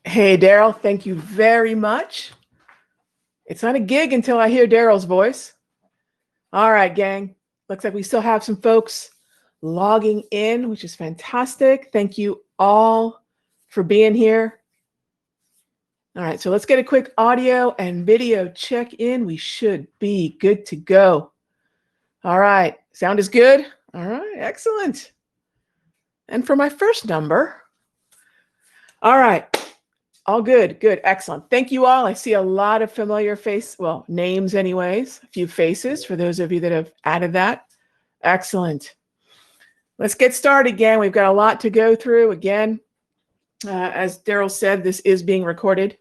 Hey, Daryl, thank you very much. It's not a gig until I hear Daryl's voice. All right, gang. Looks like we still have some folks logging in, which is fantastic. Thank you all for being here. All right, so let's get a quick audio and video check in. We should be good to go. All right, sound is good? All right, excellent. And for my first number, all right. All good, good, excellent. Thank you all. I see a lot of familiar names anyways, a few faces for those of you that have added that. Excellent. Let's get started again. We've got a lot to go through. Again, as Daryl said, this is being recorded.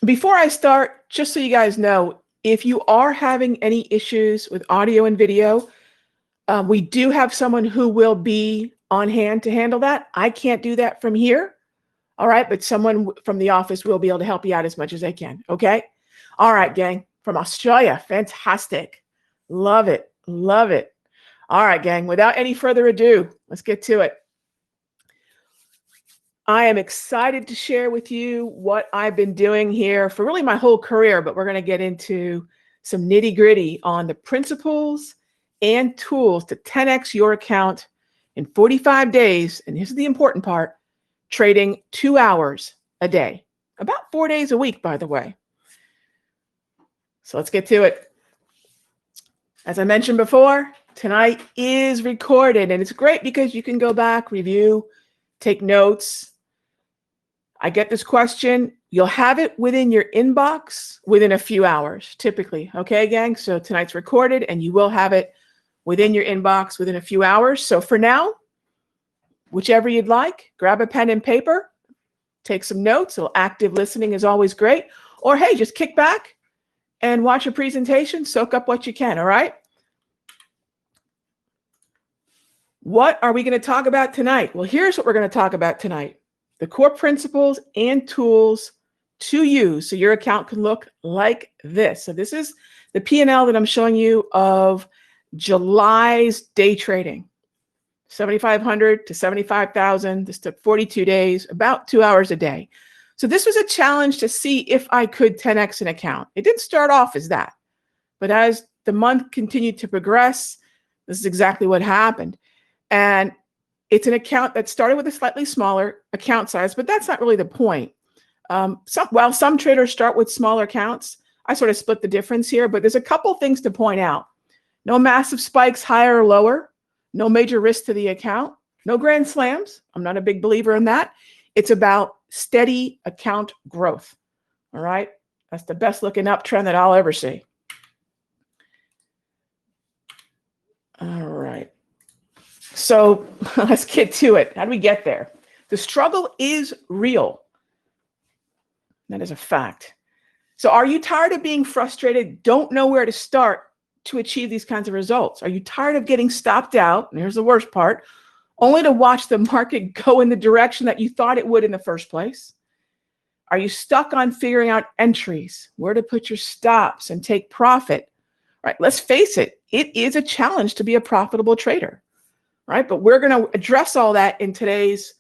Before I start, just so you guys know, if you are having any issues with audio and video, we do have someone who will be on hand to handle that. I can't do that from here. All right, but someone from the office will be able to help you out as much as they can. Okay. All right, gang, from Australia. Fantastic. Love it. Love it. All right, gang, without any further ado, let's get to it. I am excited to share with you what I've been doing here for really my whole career, but we're going to get into some nitty gritty on the principles and tools to 10x your account in 45 days. And here's the important part: trading 2 hours a day, about 4 days a week, by the way. So let's get to it. As I mentioned before, tonight is recorded, and it's great because you can go back, review, take notes. I get this question. You'll have it within your inbox within a few hours, typically. Okay, gang? So tonight's recorded, and you will have it within your inbox within a few hours. So for now, whichever you'd like, grab a pen and paper, take some notes. So active listening is always great. Or hey, just kick back and watch a presentation, soak up what you can, all right? What are we going to talk about tonight? Well, here's what we're going to talk about tonight: the core principles and tools to use so your account can look like this. So this is the P&L that I'm showing you of July's day trading. 7,500 to 75,000. This took 42 days, about 2 hours a day. So this was a challenge to see if I could 10x an account. It didn't start off as that, but as the month continued to progress, this is exactly what happened. And it's an account that started with a slightly smaller account size, but that's not really the point. While some traders start with smaller accounts, I sort of split the difference here, but there's a couple things to point out. No massive spikes higher or lower, no major risk to the account, no grand slams. I'm not a big believer in that. It's about steady account growth. All right. That's the best looking uptrend that I'll ever see. All right. So let's get to it. How do we get there? The struggle is real. That is a fact. So are you tired of being frustrated, don't know where to start to achieve these kinds of results? Are you tired of getting stopped out? And here's the worst part: only to watch the market go in the direction that you thought it would in the first place? Are you stuck on figuring out entries, where to put your stops and take profit? Right? Let's face it, it is a challenge to be a profitable trader, right? But we're going to address all that in today's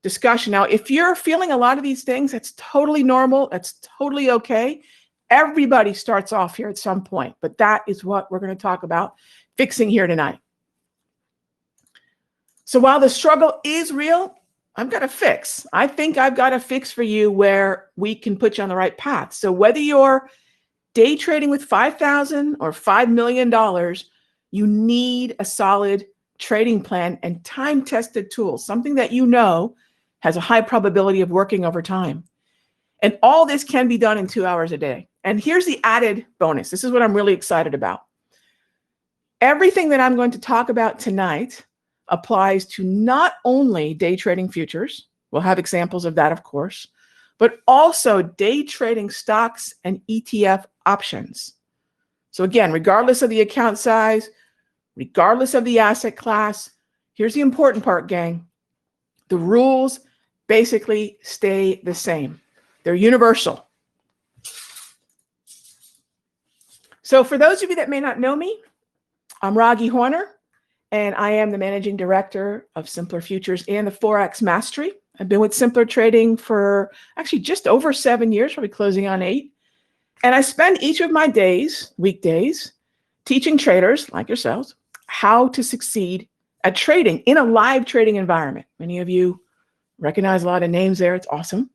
discussion. Now, if you're feeling a lot of these things, that's totally normal. That's totally okay. Everybody starts off here at some point, but that is what we're going to talk about fixing here tonight. So while the struggle is real, I've got a fix. I think I've got a fix for you where we can put you on the right path. So whether you're day trading with $5,000 or $5 million, you need a solid trading plan and time-tested tools, something that you know has a high probability of working over time. And all this can be done in 2 hours a day. And here's the added bonus. This is what I'm really excited about. Everything that I'm going to talk about tonight applies to not only day trading futures, we'll have examples of that, of course, but also day trading stocks and ETF options. So again, regardless of the account size, regardless of the asset class, here's the important part, gang. The rules basically stay the same. They're universal. So for those of you that may not know me, I'm Raghee Horner, and I am the managing director of Simpler Futures and the Forex Mastery. I've been with Simpler Trading for actually just over 7 years, probably closing on 8. And I spend each of my days, weekdays, teaching traders like yourselves how to succeed at trading in a live trading environment. Many of you recognize a lot of names there. It's awesome.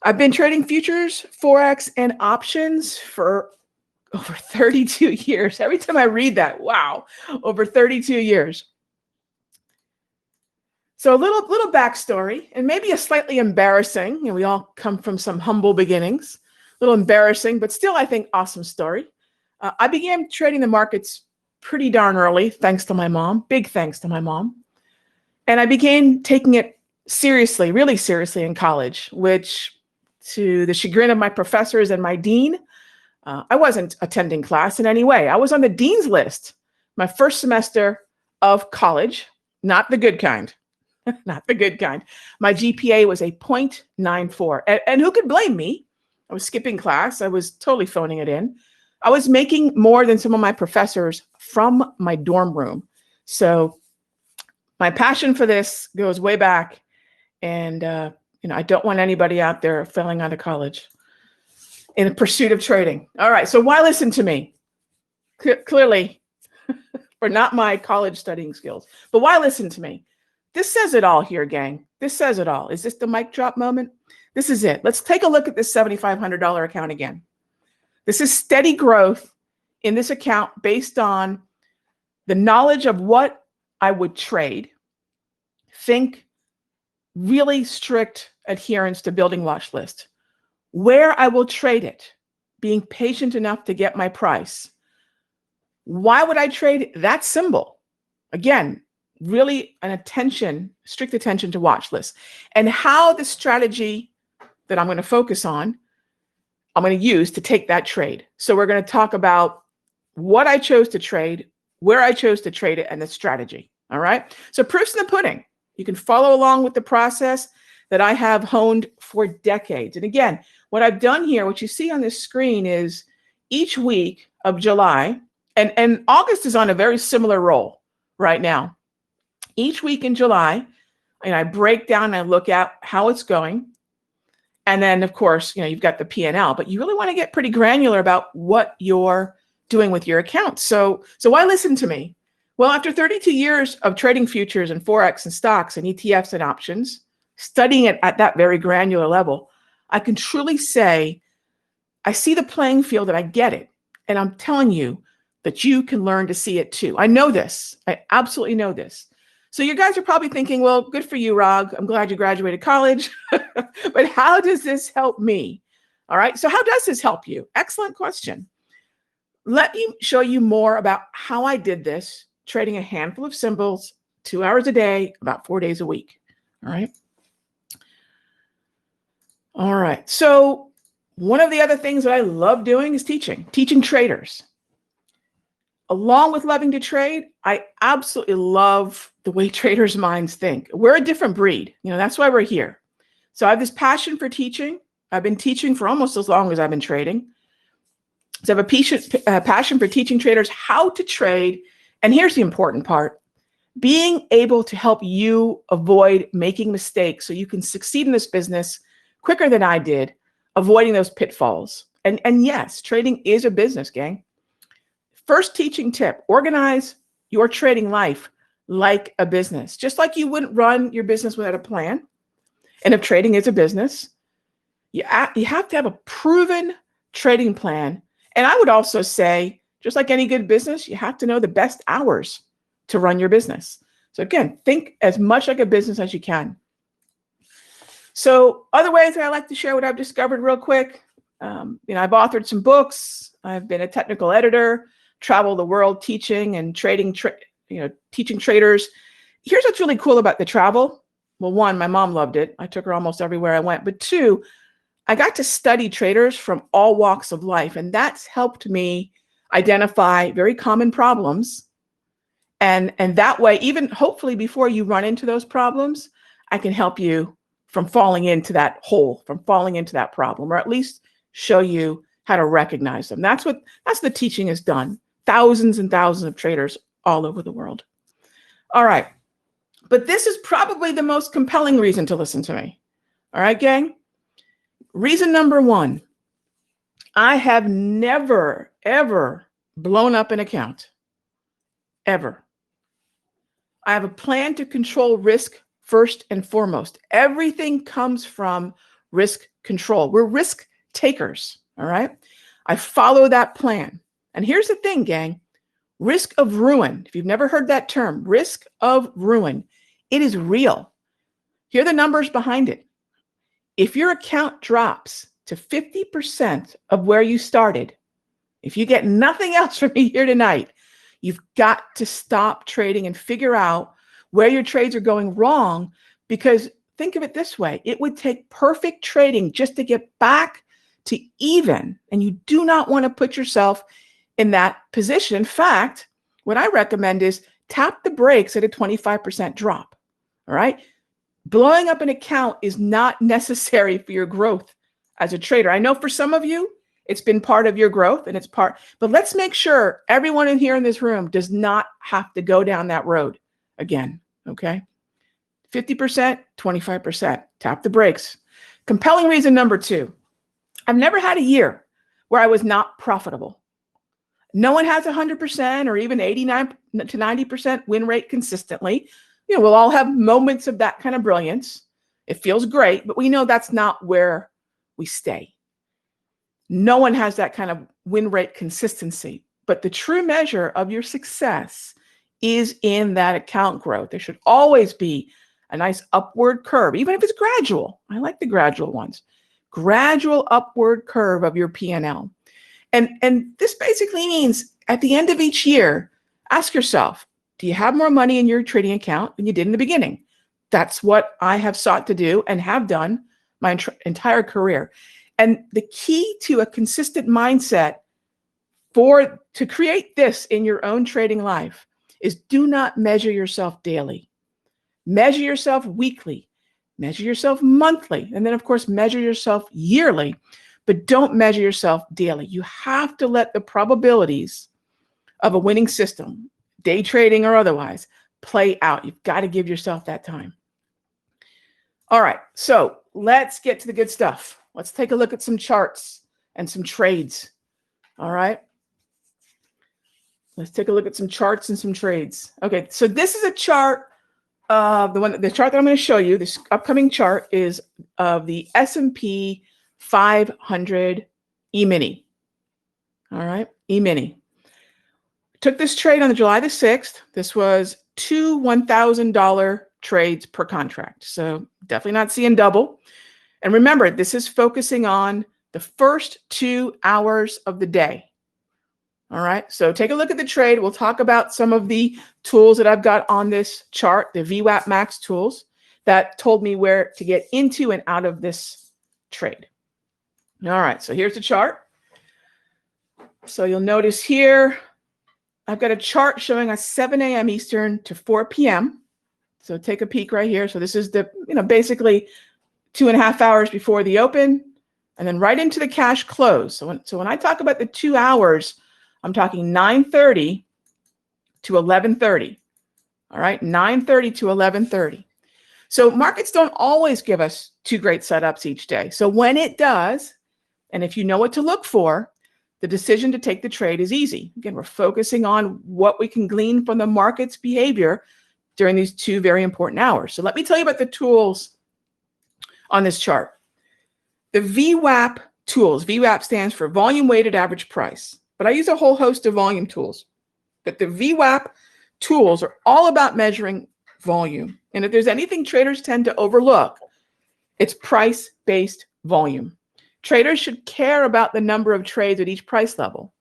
I've been trading futures, Forex, and options for over 32 years. Every time I read that, wow, over 32 years. So a little backstory, and maybe a slightly embarrassing, we all come from some humble beginnings, a little embarrassing, but still, I think, awesome story. I began trading the markets pretty darn early, thanks to my mom, big thanks to my mom. And I began taking it seriously, really seriously in college, which to the chagrin of my professors and my dean, I wasn't attending class in any way. I was on the dean's list my first semester of college, not the good kind, not the good kind. My GPA was a 0.94. And who could blame me? I was skipping class. I was totally phoning it in. I was making more than some of my professors from my dorm room. So my passion for this goes way back. And, I don't want anybody out there failing out of college in the pursuit of trading. All right, so why listen to me? Clearly, for not my college studying skills, but why listen to me? This says it all here, gang. This says it all. Is this the mic drop moment? This is it. Let's take a look at this $7,500 account again. This is steady growth in this account based on the knowledge of what I would trade. Think really strict adherence to building watch list. Where I will trade it, being patient enough to get my price. Why would I trade that symbol? Again, really strict attention to watch lists, and how the strategy that I'm going to focus on, I'm going to use to take that trade. So we're going to talk about what I chose to trade, where I chose to trade it, and the strategy. All right. So proof's in the pudding. You can follow along with the process that I have honed for decades. And again, what I've done here, what you see on this screen is each week of July, and August is on a very similar roll right now. Each week in July, and I break down and I look at how it's going. And then, of course, you've got the P&L, but you really want to get pretty granular about what you're doing with your account. So why listen to me? Well, after 32 years of trading futures and Forex and stocks and ETFs and options, studying it at that very granular level, I can truly say, I see the playing field and I get it. And I'm telling you that you can learn to see it too. I know this. I absolutely know this. So you guys are probably thinking, well, good for you, Rog. I'm glad you graduated college. But how does this help me? All right. So how does this help you? Excellent question. Let me show you more about how I did this, trading a handful of symbols, 2 hours a day, about 4 days a week. All right. All right. So one of the other things that I love doing is teaching traders. Along with loving to trade, I absolutely love the way traders' minds think. We're a different breed. That's why we're here. So I have this passion for teaching. I've been teaching for almost as long as I've been trading. So I have a passion for teaching traders how to trade. And here's the important part: being able to help you avoid making mistakes so you can succeed in this business quicker than I did, avoiding those pitfalls. And yes, trading is a business, gang. First teaching tip: organize your trading life like a business. Just like you wouldn't run your business without a plan. And if trading is a business, you have to have a proven trading plan. And I would also say, just like any good business, you have to know the best hours to run your business. So again, think as much like a business as you can. So other ways that I like to share what I've discovered real quick. I've authored some books. I've been a technical editor, traveled the world teaching and trading, teaching traders. Here's what's really cool about the travel. Well, one, my mom loved it. I took her almost everywhere I went. But two, I got to study traders from all walks of life. And that's helped me identify very common problems. And that way, even hopefully before you run into those problems, I can help you from falling into that hole, from falling into that problem, or at least show you how to recognize them. That's the teaching has done. Thousands and thousands of traders all over the world. All right. But this is probably the most compelling reason to listen to me. All right, gang? Reason number one, I have never, ever blown up an account. Ever. I have a plan to control risk first and foremost. Everything comes from risk control. We're risk takers, all right? I follow that plan. And here's the thing, gang. Risk of ruin. If you've never heard that term, risk of ruin, it is real. Here are the numbers behind it. If your account drops to 50% of where you started, if you get nothing else from me here tonight, you've got to stop trading and figure out where your trades are going wrong, because think of it this way. It would take perfect trading just to get back to even, and you do not want to put yourself in that position. In fact, what I recommend is tap the brakes at a 25% drop, all right? Blowing up an account is not necessary for your growth as a trader. I know for some of you, it's been part of your growth and it's part, but let's make sure everyone in here in this room does not have to go down that road again, okay? 50%, 25%, tap the brakes. Compelling reason number two, I've never had a year where I was not profitable. No one has 100% or even 89 to 90% win rate consistently. You know, we'll all have moments of that kind of brilliance. It feels great, but we know that's not where we stay. No one has that kind of win rate consistency, but the true measure of your success is in that account growth. There should always be a nice upward curve, even if it's gradual. I like the gradual ones. Gradual upward curve of your P&L. And this basically means at the end of each year, ask yourself, do you have more money in your trading account than you did in the beginning? That's what I have sought to do and have done my entire career. And the key to a consistent mindset to create this in your own trading life is do not measure yourself daily. Measure yourself weekly, measure yourself monthly, and then of course, measure yourself yearly, but don't measure yourself daily. You have to let the probabilities of a winning system, day trading or otherwise, play out. You've got to give yourself that time. All right, so let's get to the good stuff. Let's take a look at some charts and some trades. All right. Let's take a look at some charts and some trades. Okay, so this is a chart. The chart that I'm going to show you, this upcoming chart, is of the S&P 500 E-mini. All right, E-mini. Took this trade on July the 6th. This was two $1,000 trades per contract. So definitely not seeing double. And remember, this is focusing on the first 2 hours of the day. All right, so take a look at the trade. We'll talk about some of the tools that I've got on this chart, the VWAP Max tools that told me where to get into and out of this trade. All right, so here's the chart. So you'll notice here, I've got a chart showing us 7 a.m. Eastern to 4 p.m. So take a peek right here. So this is the, basically 2.5 hours before the open and then right into the cash close. So when I talk about the 2 hours, I'm talking 9:30 to 11:30. All right, 9:30 to 11:30. So markets don't always give us 2 great setups each day. So when it does, and if you know what to look for, the decision to take the trade is easy. Again, we're focusing on what we can glean from the market's behavior during these 2 very important hours. So let me tell you about the tools on this chart. The VWAP tools, VWAP stands for volume weighted average price, but I use a whole host of volume tools. But the VWAP tools are all about measuring volume. And if there's anything traders tend to overlook, it's price-based volume. Traders should care about the number of trades at each price level.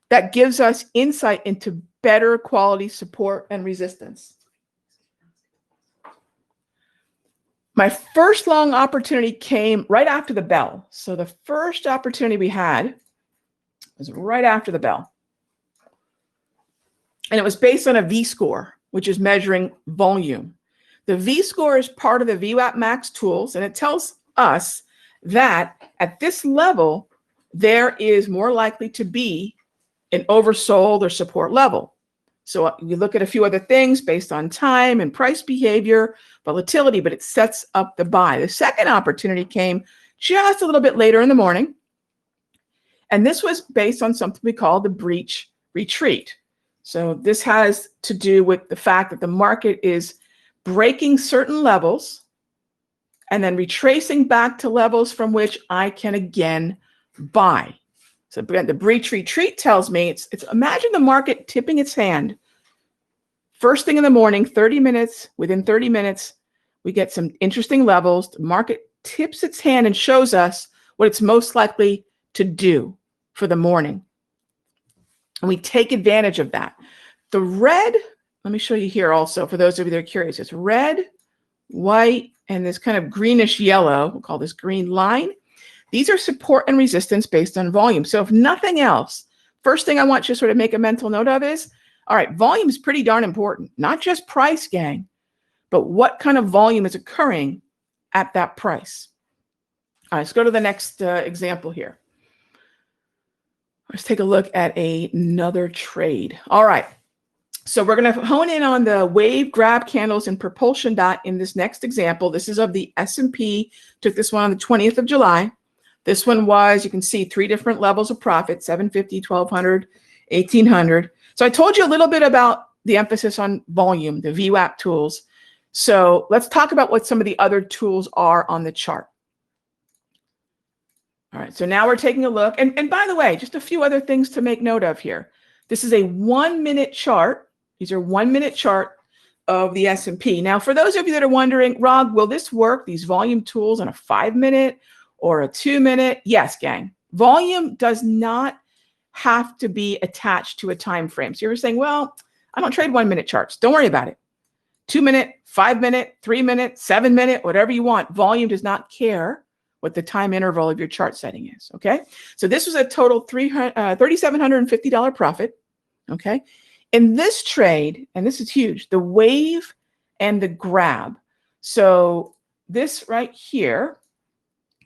That gives us insight into better quality support and resistance. My first long opportunity came right after the bell. So the first opportunity we had was right after the bell. And it was based on a V-score, which is measuring volume. The V-score is part of the VWAP Max tools, and it tells us that at this level, there is more likely to be an oversold or support level. So you look at a few other things based on time and price behavior, volatility, but it sets up the buy. The second opportunity came just a little bit later in the morning. And this was based on something we call the breach retreat. So this has to do with the fact that the market is breaking certain levels and then retracing back to levels from which I can again buy. So the breach retreat tells me it's imagine the market tipping its hand. First thing in the morning, 30 minutes, within 30 minutes, we get some interesting levels. The market tips its hand and shows us what it's most likely to do for the morning. And we take advantage of that. The red, let me show you here also, for those of you that are curious, it's red, white, and this kind of greenish yellow, we'll call this green line. These are support and resistance based on volume. So if nothing else, first thing I want you to sort of make a mental note of is, all right, volume is pretty darn important, not just price, gang, but what kind of volume is occurring at that price. All right, let's go to the next example here. Let's take a look at another trade. All right, so we're going to hone in on the wave, grab candles, and propulsion dot in this next example. This is of the S&P, took this one on the 20th of July. This one was, you can see, 3 different levels of profit, 750, 1200, 1800. So I told you a little bit about the emphasis on volume, the VWAP tools. So let's talk about what some of the other tools are on the chart. All right, so now we're taking a look. And by the way, just a few other things to make note of here. This is a 1-minute chart. These are 1-minute chart of the S&P. Now, for those of you that are wondering, Rob, will this work, these volume tools, on a 5-minute or a 2-minute? Yes, gang. Volume does not have to be attached to a time frame. So you're saying, well, I don't trade 1-minute charts. Don't worry about it. 2-minute, 5-minute, 3-minute, 7-minute, whatever you want. Volume does not care what the time interval of your chart setting is, okay? So this was a total $3,750 profit, okay? In this trade, and this is huge, the wave and the grab. So this right here,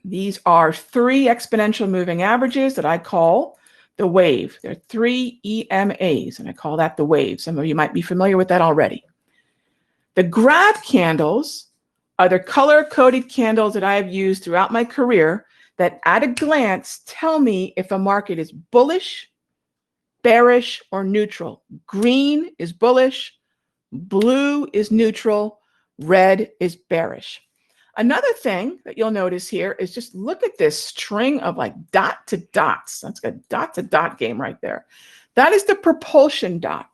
these are 3 exponential moving averages that I call the wave. There are 3 EMAs, and I call that the wave. Some of you might be familiar with that already. The grab candles are the color-coded candles that I have used throughout my career that at a glance tell me if a market is bullish, bearish, or neutral. Green is bullish, blue is neutral, red is bearish. Another thing that you'll notice here is just look at this string of like dot to dots. That's a dot to dot game right there. That is the propulsion dot.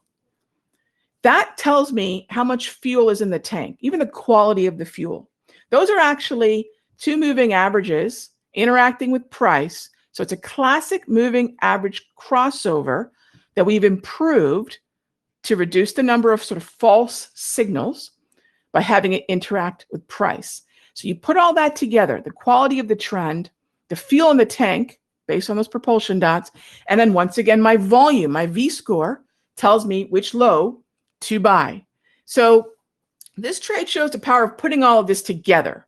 That tells me how much fuel is in the tank, even the quality of the fuel. Those are actually 2 moving averages interacting with price. So it's a classic moving average crossover that we've improved to reduce the number of sort of false signals by having it interact with price. So you put all that together, the quality of the trend, the fuel in the tank based on those propulsion dots, and then once again, my volume, my V-score tells me which low to buy. So this trade shows the power of putting all of this together.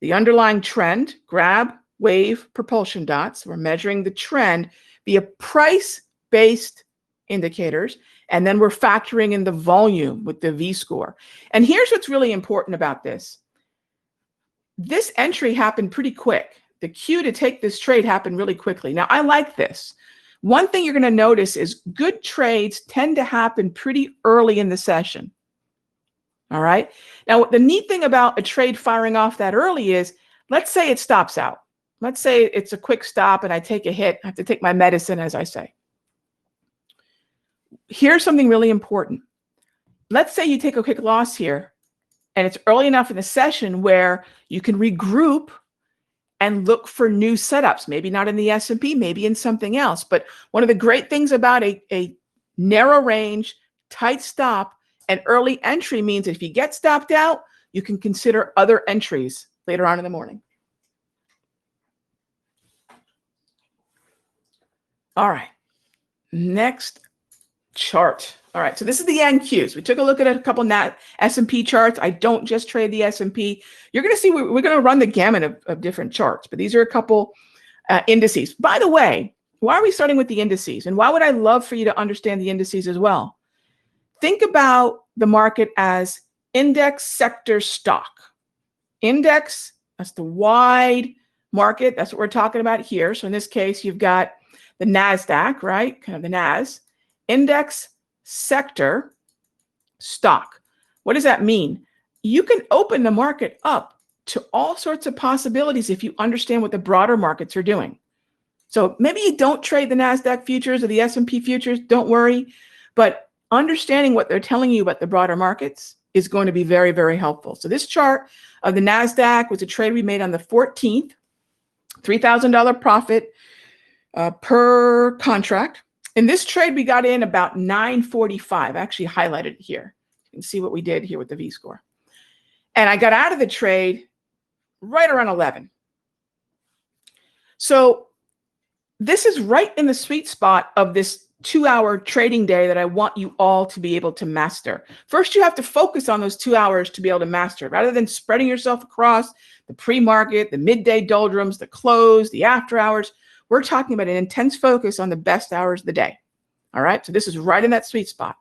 The underlying trend, grab, wave, propulsion dots. We're measuring the trend via price-based indicators, and then we're factoring in the volume with the V-score. And here's what's really important about this. This entry happened pretty quick. The cue to take this trade happened really quickly. Now, I like this. One thing you're going to notice is good trades tend to happen pretty early in the session. All right. Now, the neat thing about a trade firing off that early is, let's say it stops out. Let's say it's a quick stop and I take a hit. I have to take my medicine, as I say. Here's something really important. Let's say you take a quick loss here and it's early enough in the session where you can regroup and look for new setups, maybe not in the S&P, maybe in something else. But one of the great things about a narrow range, tight stop, and early entry means that if you get stopped out, you can consider other entries later on in the morning. All right, next chart. All right, so this is the NQs. We took a look at a couple S&P charts. I don't just trade the S&P. You're going to see we're going to run the gamut of different charts, but these are a couple indices. By the way, why are we starting with the indices? And why would I love for you to understand the indices as well? think about the market as index sector stock. Index, that's the wide market. That's what we're talking about here. So in this case, you've got the NASDAQ, right? Kind of the NAS. Index sector stock. What does that mean? You can open the market up to all sorts of possibilities if you understand what the broader markets are doing. So maybe you don't trade the NASDAQ futures or the S&P futures, don't worry. But understanding what they're telling you about the broader markets is going to be very, very helpful. So this chart of the NASDAQ was a trade we made on the 14th, $3,000 profit per contract. In this trade, we got in about 9:45. I actually highlighted it here. You can see what we did here with the V-score. And I got out of the trade right around 11. So this is right in the sweet spot of this 2-hour trading day that I want you all to be able to master. First, you have to focus on those 2 hours to be able to master it, rather than spreading yourself across the pre-market, the midday doldrums, the close, the after hours. We're talking about an intense focus on the best hours of the day. All right, so this is right in that sweet spot.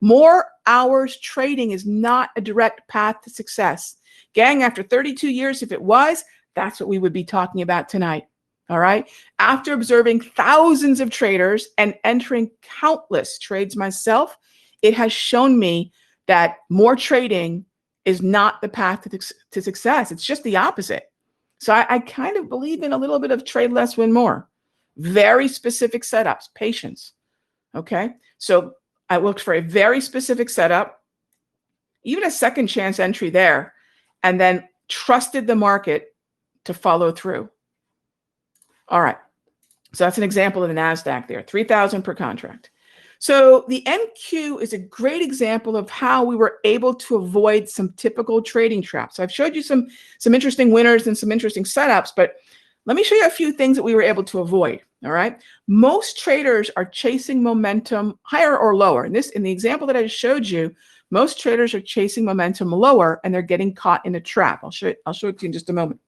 More hours trading is not a direct path to success. Gang, after 32 years, if it was, that's what we would be talking about tonight. All right. After observing thousands of traders and entering countless trades myself, it has shown me that more trading is not the path to success. It's just the opposite. So I kind of believe in a little bit of trade less, win more. Very specific setups, patience. Okay. So I looked for a very specific setup, even a second chance entry there, and then trusted the market to follow through. All right, so that's an example of the NASDAQ there, 3,000 per contract. So the NQ is a great example of how we were able to avoid some typical trading traps. So I've showed you some interesting winners and some interesting setups, but let me show you a few things that we were able to avoid. All right, most traders are chasing momentum higher or lower. In the example that I just showed you, most traders are chasing momentum lower and they're getting caught in a trap. I'll show it to you in just a moment.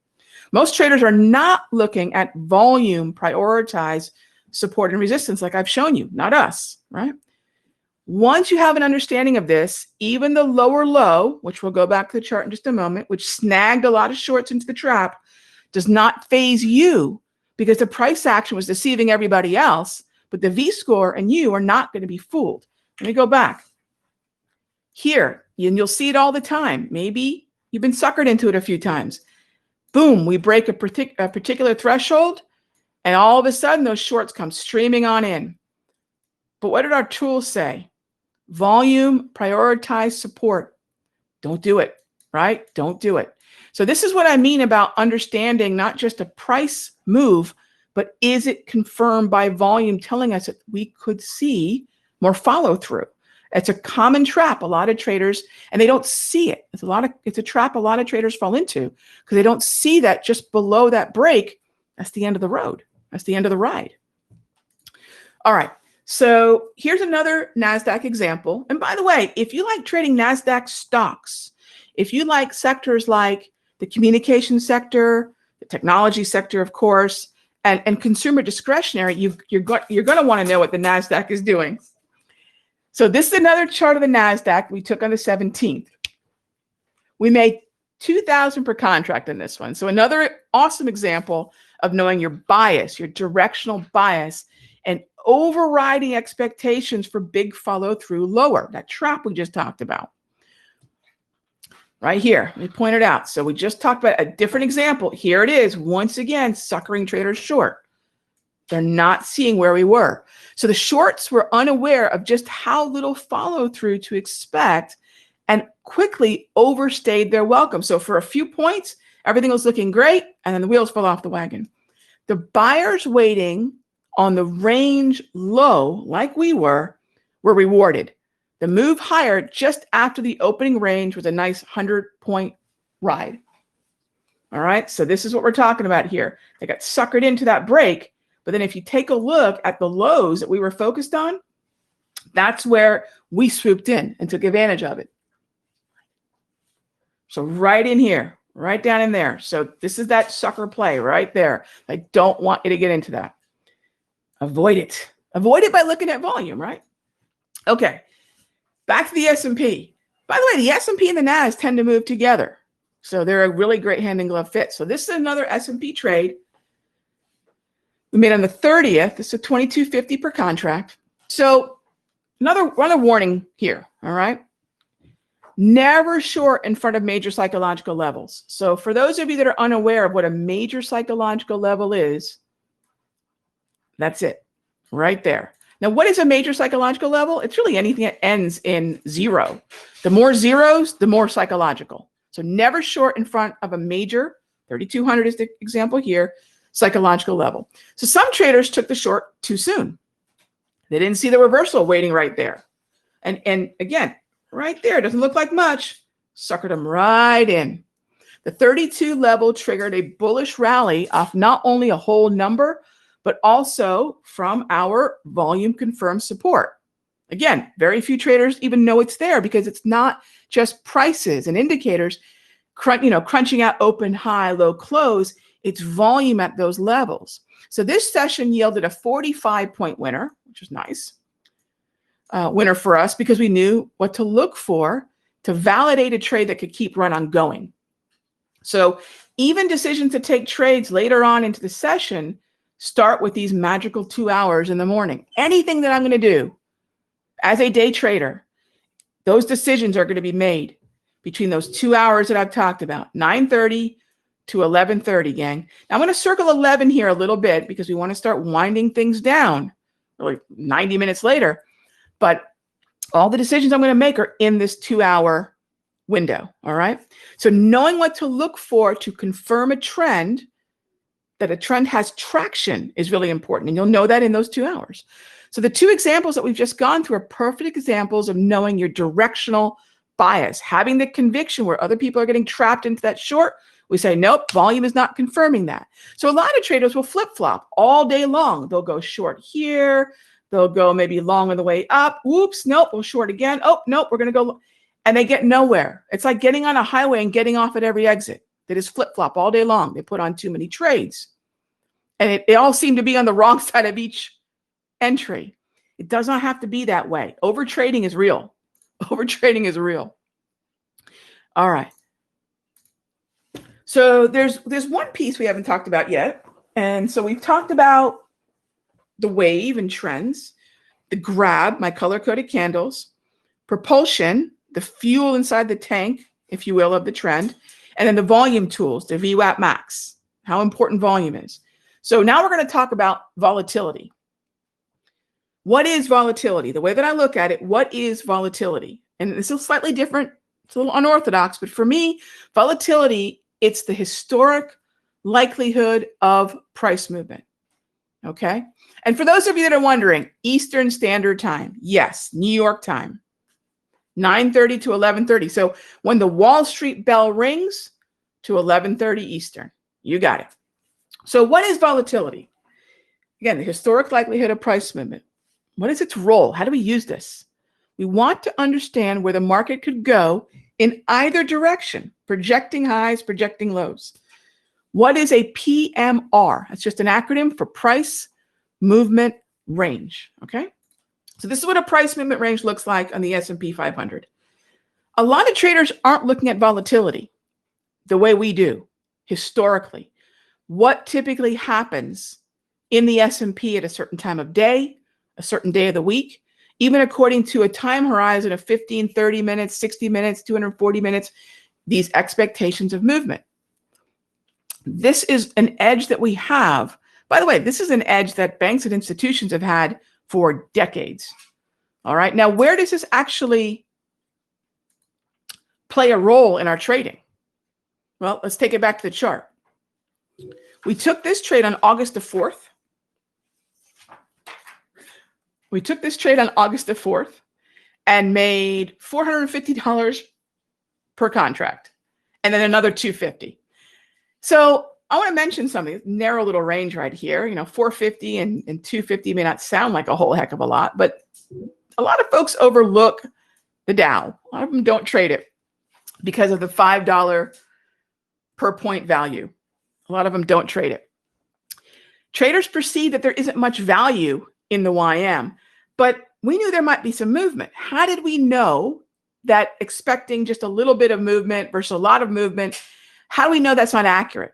Most traders are not looking at volume, prioritize support and resistance like I've shown you, not us, right? Once you have an understanding of this, even the lower low, which we'll go back to the chart in just a moment, which snagged a lot of shorts into the trap, does not phase you because the price action was deceiving everybody else, but the V-score and you are not going to be fooled. Let me go back. Here, and you'll see it all the time. Maybe you've been suckered into it a few times. Boom, we break a particular threshold, and all of a sudden those shorts come streaming on in. But what did our tools say? Volume, prioritize support. Don't do it, right? Don't do it. So this is what I mean about understanding not just a price move, but is it confirmed by volume telling us that we could see more follow through? It's a common trap. A lot of traders, and they don't see it. It's a trap a lot of traders fall into because they don't see that just below that break. That's the end of the road. That's the end of the ride. All right. So here's another NASDAQ example. And by the way, if you like trading NASDAQ stocks, if you like sectors like the communication sector, the technology sector, of course, and consumer discretionary, you're going to want to know what the NASDAQ is doing. So this is another chart of the NASDAQ we took on the 17th. We made 2,000 per contract in this one. So another awesome example of knowing your bias, your directional bias, and overriding expectations for big follow through lower, that trap we just talked about. Right here, let me point it out. So we just talked about a different example. Here it is, once again, suckering traders short. They're not seeing where we were. So the shorts were unaware of just how little follow through to expect and quickly overstayed their welcome. So for a few points, everything was looking great, and then the wheels fell off the wagon. The buyers waiting on the range low, like we were rewarded. The move higher just after the opening range was a nice 100-point ride. All right, so this is what we're talking about here. They got suckered into that break. But then if you take a look at the lows that we were focused on, that's where we swooped in and took advantage of it. So right in here, right down in there. So this is that sucker play right there. I don't want you to get into that. Avoid it. Avoid it by looking at volume, right? Okay. Back to the S&P. By the way, the S&P and the NAS tend to move together. So they're a really great hand in glove fit. So this is another S&P trade we made on the 30th. This is $22.50 per contract. So another warning here, all right? Never short in front of major psychological levels. So for those of you that are unaware of what a major psychological level is, that's it, right there. Now, what is a major psychological level? It's really anything that ends in zero. The more zeros, the more psychological. So never short in front of a major, 3,200 is the example here, psychological level. So some traders took the short too soon. They didn't see the reversal waiting right there. And again, right there, doesn't look like much, suckered them right in. The 32 level triggered a bullish rally off not only a whole number, but also from our volume confirmed support. Again, very few traders even know it's there because it's not just prices and indicators, crunching out open, high, low, close. It's volume at those levels. So this session yielded a 45-point winner, which is nice. Winner for us because we knew what to look for to validate a trade that could keep run on going. So even decisions to take trades later on into the session start with these magical 2 hours in the morning. Anything that I'm going to do as a day trader, those decisions are going to be made between those 2 hours that I've talked about, 9:30 to 11:30, gang. Now I'm going to circle 11 here a little bit because we want to start winding things down, really 90 minutes later. But all the decisions I'm going to make are in this 2 hour window. All right. So knowing what to look for to confirm a trend, that a trend has traction, is really important. And you'll know that in those 2 hours. So the two examples that we've just gone through are perfect examples of knowing your directional bias, having the conviction where other people are getting trapped into that short. We say, nope, volume is not confirming that. So a lot of traders will flip-flop all day long. They'll go short here. They'll go maybe long on the way up. Whoops, nope, we'll short again. Oh, nope, we're going to go. And they get nowhere. It's like getting on a highway and getting off at every exit. They just flip-flop all day long. They put on too many trades. And they all seem to be on the wrong side of each entry. It does not have to be that way. Overtrading is real. Overtrading is real. All right. So there's one piece we haven't talked about yet. And so we've talked about the wave and trends, the grab, my color-coded candles, propulsion, the fuel inside the tank, if you will, of the trend, and then the volume tools, the VWAP max, how important volume is. So now we're going to talk about volatility. What is volatility? The way that I look at it, what is volatility? And this is slightly different. It's a little unorthodox, but for me, volatility, it's the historic likelihood of price movement. Okay? And for those of you that are wondering, Eastern Standard Time, yes, New York time, 9:30 to 11:30. So when the Wall Street bell rings to 11:30 Eastern, you got it. So what is volatility? Again, the historic likelihood of price movement. What is its role? How do we use this? We want to understand where the market could go in either direction, projecting highs, projecting lows. What is a PMR? That's just an acronym for price movement range, okay? So this is what a price movement range looks like on the S&P 500. A lot of traders aren't looking at volatility the way we do historically. What typically happens in the S&P at a certain time of day, a certain day of the week, even according to a time horizon of 15, 30 minutes, 60 minutes, 240 minutes, these expectations of movement. This is an edge that we have. By the way, this is an edge that banks and institutions have had for decades. All right. Now, where does this actually play a role in our trading? Well, let's take it back to the chart. We took this trade on August the 4th. We took this trade on August the 4th and made $450 per contract, and then another $250. So I want to mention something, narrow little range right here. You know, 450 and 250 may not sound like a whole heck of a lot, but a lot of folks overlook the Dow. A lot of them don't trade it because of the $5 per point value. A lot of them don't trade it. Traders perceive that there isn't much value in the YM, but we knew there might be some movement. How did we know that expecting just a little bit of movement versus a lot of movement, how do we know that's not accurate?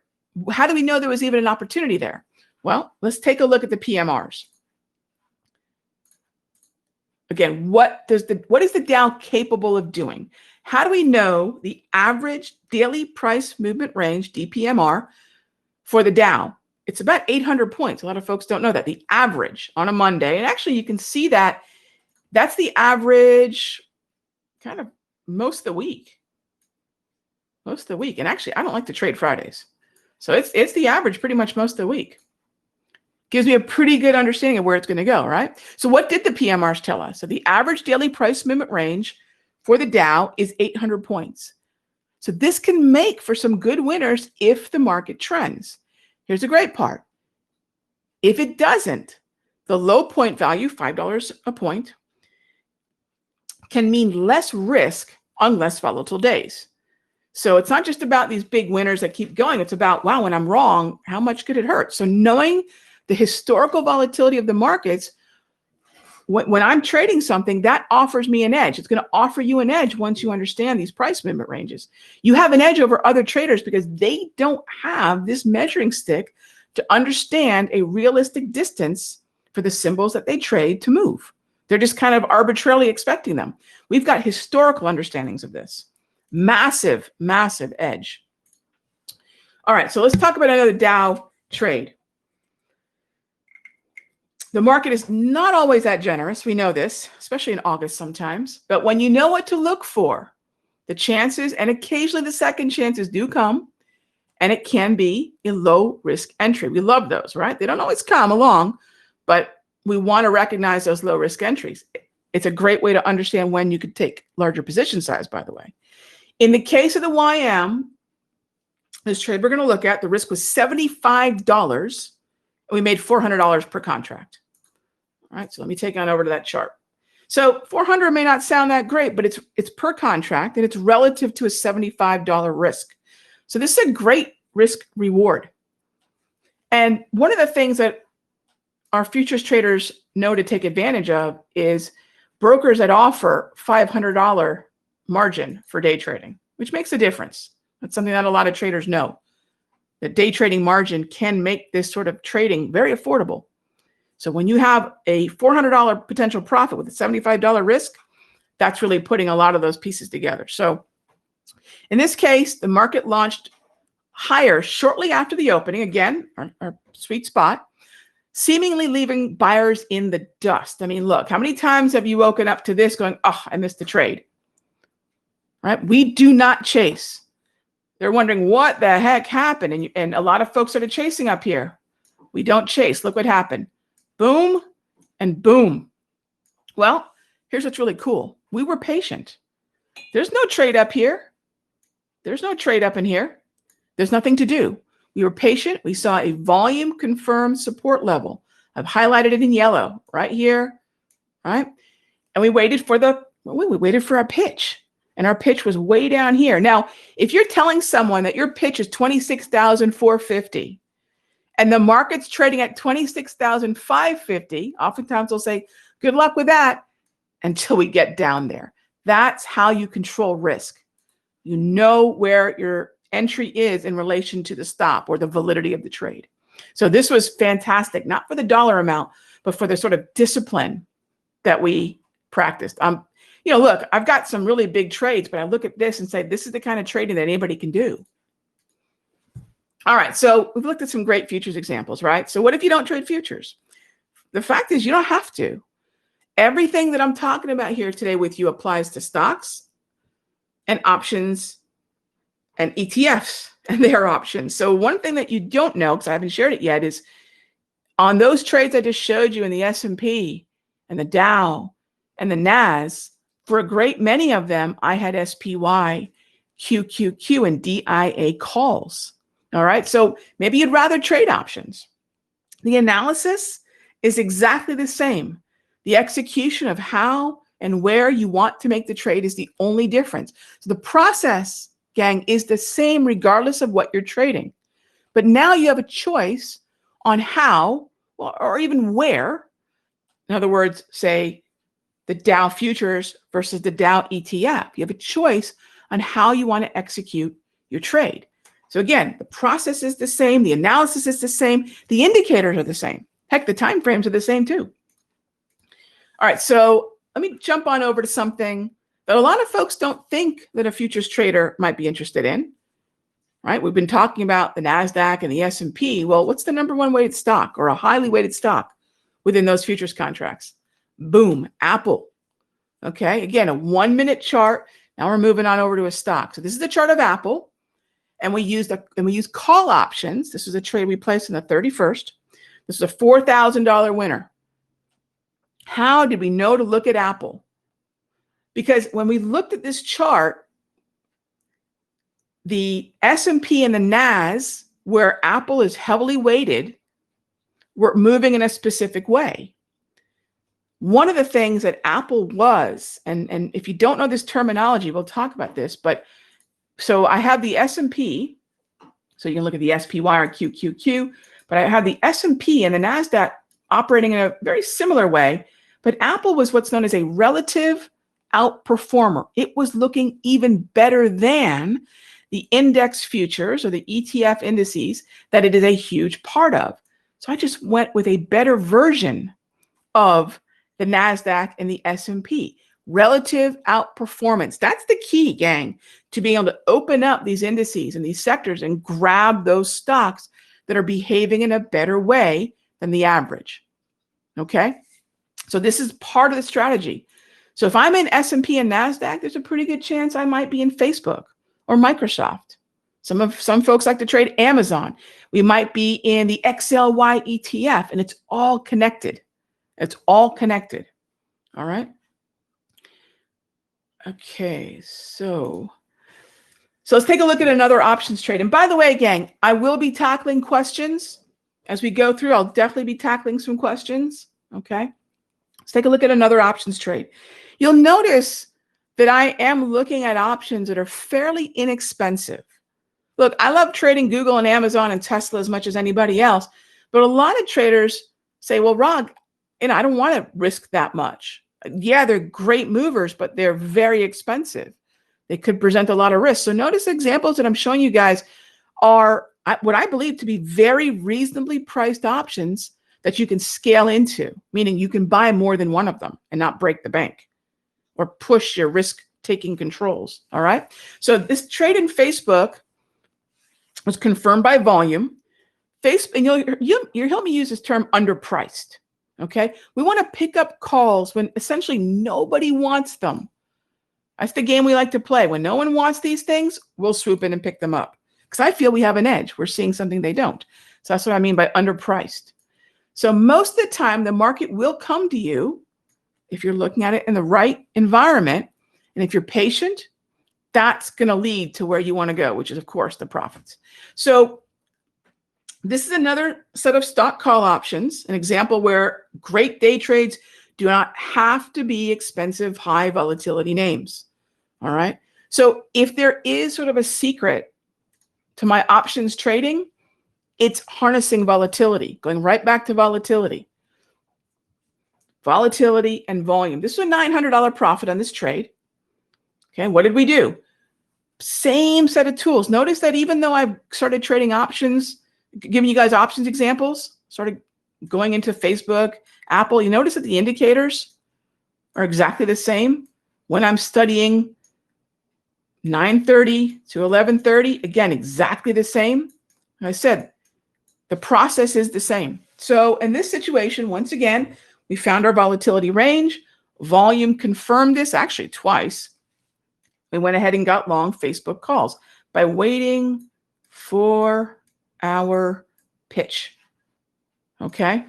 How do we know there was even an opportunity there? Well, let's take a look at the PMRs. Again, what is the Dow capable of doing? How do we know the average daily price movement range, DPMR, for the Dow? It's about 800 points. A lot of folks don't know that. The average on a Monday. And actually, you can see that that's the average kind of most of the week. Most of the week. And actually, I don't like to trade Fridays. So it's the average pretty much most of the week. Gives me a pretty good understanding of where it's going to go, right? So what did the PMRs tell us? So the average daily price movement range for the Dow is 800 points. So this can make for some good winners if the market trends. Here's the great part. If it doesn't, the low point value, $5 a point, can mean less risk on less volatile days. So it's not just about these big winners that keep going. It's about, wow, when I'm wrong, how much could it hurt? So knowing the historical volatility of the markets, when I'm trading something, that offers me an edge. It's going to offer you an edge once you understand these price movement ranges. You have an edge over other traders because they don't have this measuring stick to understand a realistic distance for the symbols that they trade to move. They're just kind of arbitrarily expecting them. We've got historical understandings of this. Massive, massive edge. All right, so let's talk about another Dow trade. The market is not always that generous. We know this, especially in August sometimes. But when you know what to look for, the chances and occasionally the second chances do come, and it can be a low risk entry. We love those, right? They don't always come along, but we want to recognize those low risk entries. It's a great way to understand when you could take larger position size, by the way. In the case of the YM, this trade we're going to look at, the risk was $75, and we made $400 per contract. All right, so let me take on over to that chart. So 400 may not sound that great, but it's per contract, and it's relative to a $75 risk. So this is a great risk reward. And one of the things that our futures traders know to take advantage of is brokers that offer $500 margin for day trading, which makes a difference. That's something that a lot of traders know. That day trading margin can make this sort of trading very affordable. So when you have a $400 potential profit with a $75 risk, that's really putting a lot of those pieces together. So in this case, the market launched higher shortly after the opening, again, our sweet spot, seemingly leaving buyers in the dust. I mean, look, how many times have you woken up to this going, oh, I missed the trade? Right? We do not chase. They're wondering what the heck happened. And a lot of folks started chasing up here. We don't chase. Look what happened. Boom and boom. Well, here's what's really cool. We were patient. There's no trade up here. There's no trade up in here. There's nothing to do. We were patient. We saw a volume confirmed support level. I've highlighted it in yellow right here, right? And we waited for we waited for our pitch. And our pitch was way down here. Now, if you're telling someone that your pitch is 26,450 and the market's trading at 26,550, oftentimes they'll say, good luck with that until we get down there. That's how you control risk. You know where your entry is in relation to the stop or the validity of the trade. So this was fantastic, not for the dollar amount, but for the sort of discipline that we practiced. Look, I've got some really big trades, but I look at this and say, this is the kind of trading that anybody can do. All right, so we've looked at some great futures examples, right? So what if you don't trade futures? The fact is you don't have to. Everything that I'm talking about here today with you applies to stocks and options and ETFs and their options. So one thing that you don't know, because I haven't shared it yet, is on those trades I just showed you in the S&P and the Dow and the NAS, for a great many of them, I had SPY, QQQ, and DIA calls. All right, so maybe you'd rather trade options. The analysis is exactly the same. The execution of how and where you want to make the trade is the only difference. So the process, gang, is the same regardless of what you're trading. But now you have a choice on how or even where. In other words, say the Dow futures versus the Dow ETF. You have a choice on how you want to execute your trade. So again, the process is the same, the analysis is the same, the indicators are the same. Heck, the time frames are the same too. All right, so let me jump on over to something that a lot of folks don't think that a futures trader might be interested in. Right? We've been talking about the NASDAQ and the S&P. Well, what's the number one weighted stock or a highly weighted stock within those futures contracts? Boom, Apple. Okay, again, a 1 minute chart. Now we're moving on over to a stock. So this is the chart of Apple, and we use call options. This is a trade we placed on the 31st. This is a $4,000 winner. How did we know to look at Apple? Because when we looked at this chart, the S&P and the NAS, where Apple is heavily weighted, were moving in a specific way. One of the things that Apple was, and if you don't know this terminology, we'll talk about this, but so I have the S&P, so you can look at the SPY or QQQ, but I have the S&P and the NASDAQ operating in a very similar way, but Apple was what's known as a relative outperformer. It was looking even better than the index futures or the ETF indices that it is a huge part of. So I just went with a better version of the NASDAQ and the S&P. Relative outperformance. That's the key, gang, to being able to open up these indices and these sectors and grab those stocks that are behaving in a better way than the average. Okay? So this is part of the strategy. So if I'm in S&P and NASDAQ, there's a pretty good chance I might be in Facebook or Microsoft. Some folks like to trade Amazon. We might be in the XLY ETF, and it's all connected. It's all connected. All right. Okay, so let's take a look at another options trade. And by the way, gang, I will be tackling questions as we go through. I'll definitely be tackling some questions. Okay. Let's take a look at another options trade. You'll notice that I am looking at options that are fairly inexpensive. Look, I love trading Google and Amazon and Tesla as much as anybody else, but a lot of traders say, well, Rog, I don't want to risk that much. Yeah, they're great movers, but they're very expensive. They could present a lot of risk. So notice examples that I'm showing you guys are what I believe to be very reasonably priced options that you can scale into, meaning you can buy more than one of them and not break the bank or push your risk-taking controls, all right? So this trade in Facebook was confirmed by volume. Facebook, and you'll help me use this term, underpriced, okay? We want to pick up calls when essentially nobody wants them. That's the game we like to play. When no one wants these things, we'll swoop in and pick them up because I feel we have an edge. We're seeing something they don't. So that's what I mean by underpriced. So most of the time, the market will come to you if you're looking at it in the right environment. And if you're patient, that's going to lead to where you want to go, which is, of course, the profits. So this is another set of stock call options, an example where great day trades do not have to be expensive, high volatility names. All right. So if there is sort of a secret to my options trading, it's harnessing volatility, going right back to volatility. Volatility and volume. This is a $900 profit on this trade. Okay, what did we do? Same set of tools. Notice that even though I've started trading options, giving you guys options examples, started going into Facebook, Apple, you notice that the indicators are exactly the same when I'm studying 9:30 to 11:30. Again, exactly the same. Like I said, the process is the same. So in this situation, once again, we found our volatility range. Volume confirmed this actually twice. We went ahead and got long Facebook calls by waiting for our pitch. Okay.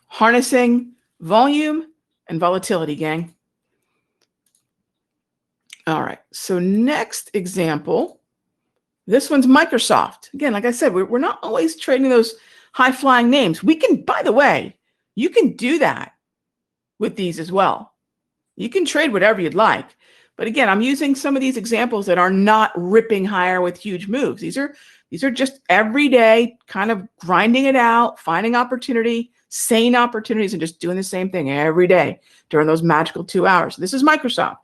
Harnessing volume and volatility, gang. All right. So next example, this one's Microsoft. Again, like I said, we're not always trading those high-flying names. We can, by the way, you can do that with these as well. You can trade whatever you'd like. But again, I'm using some of these examples that are not ripping higher with huge moves. These are just everyday kind of grinding it out, finding opportunity, sane opportunities and just doing the same thing every day during those magical 2 hours. This is Microsoft.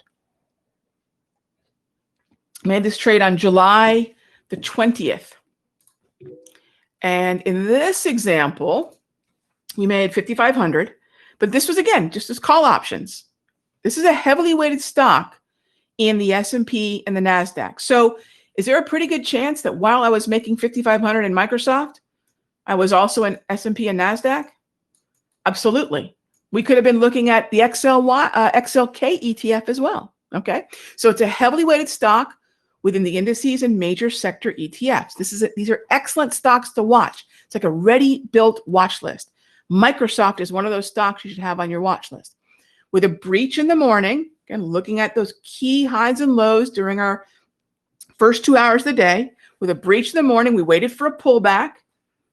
Made this trade on July the 20th. And in this example, we made 5,500, but this was, again, just as call options. This is a heavily weighted stock in the S&P and the NASDAQ. So is there a pretty good chance that while I was making 5,500 in Microsoft, I was also in S&P and NASDAQ? Absolutely. We could have been looking at the XLK ETF as well. Okay. So it's a heavily weighted stock within the indices and major sector ETFs. These are excellent stocks to watch. It's like a ready-built watch list. Microsoft is one of those stocks you should have on your watch list. With a breach in the morning, again, looking at those key highs and lows during our first 2 hours of the day. With a breach in the morning, we waited for a pullback,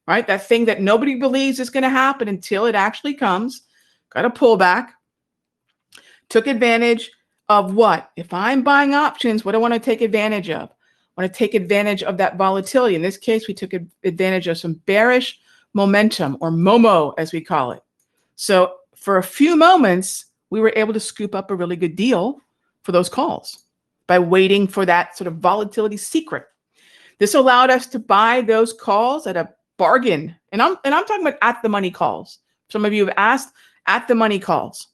right? That thing that nobody believes is going to happen until it actually comes. Got a pullback. Took advantage of what? If I'm buying options, what do I want to take advantage of? I want to take advantage of that volatility. In this case, we took advantage of some bearish momentum, or MOMO as we call it. So for a few moments, we were able to scoop up a really good deal for those calls by waiting for that sort of volatility secret. This allowed us to buy those calls at a bargain. And I'm talking about at the money calls. Some of you have asked at the money calls.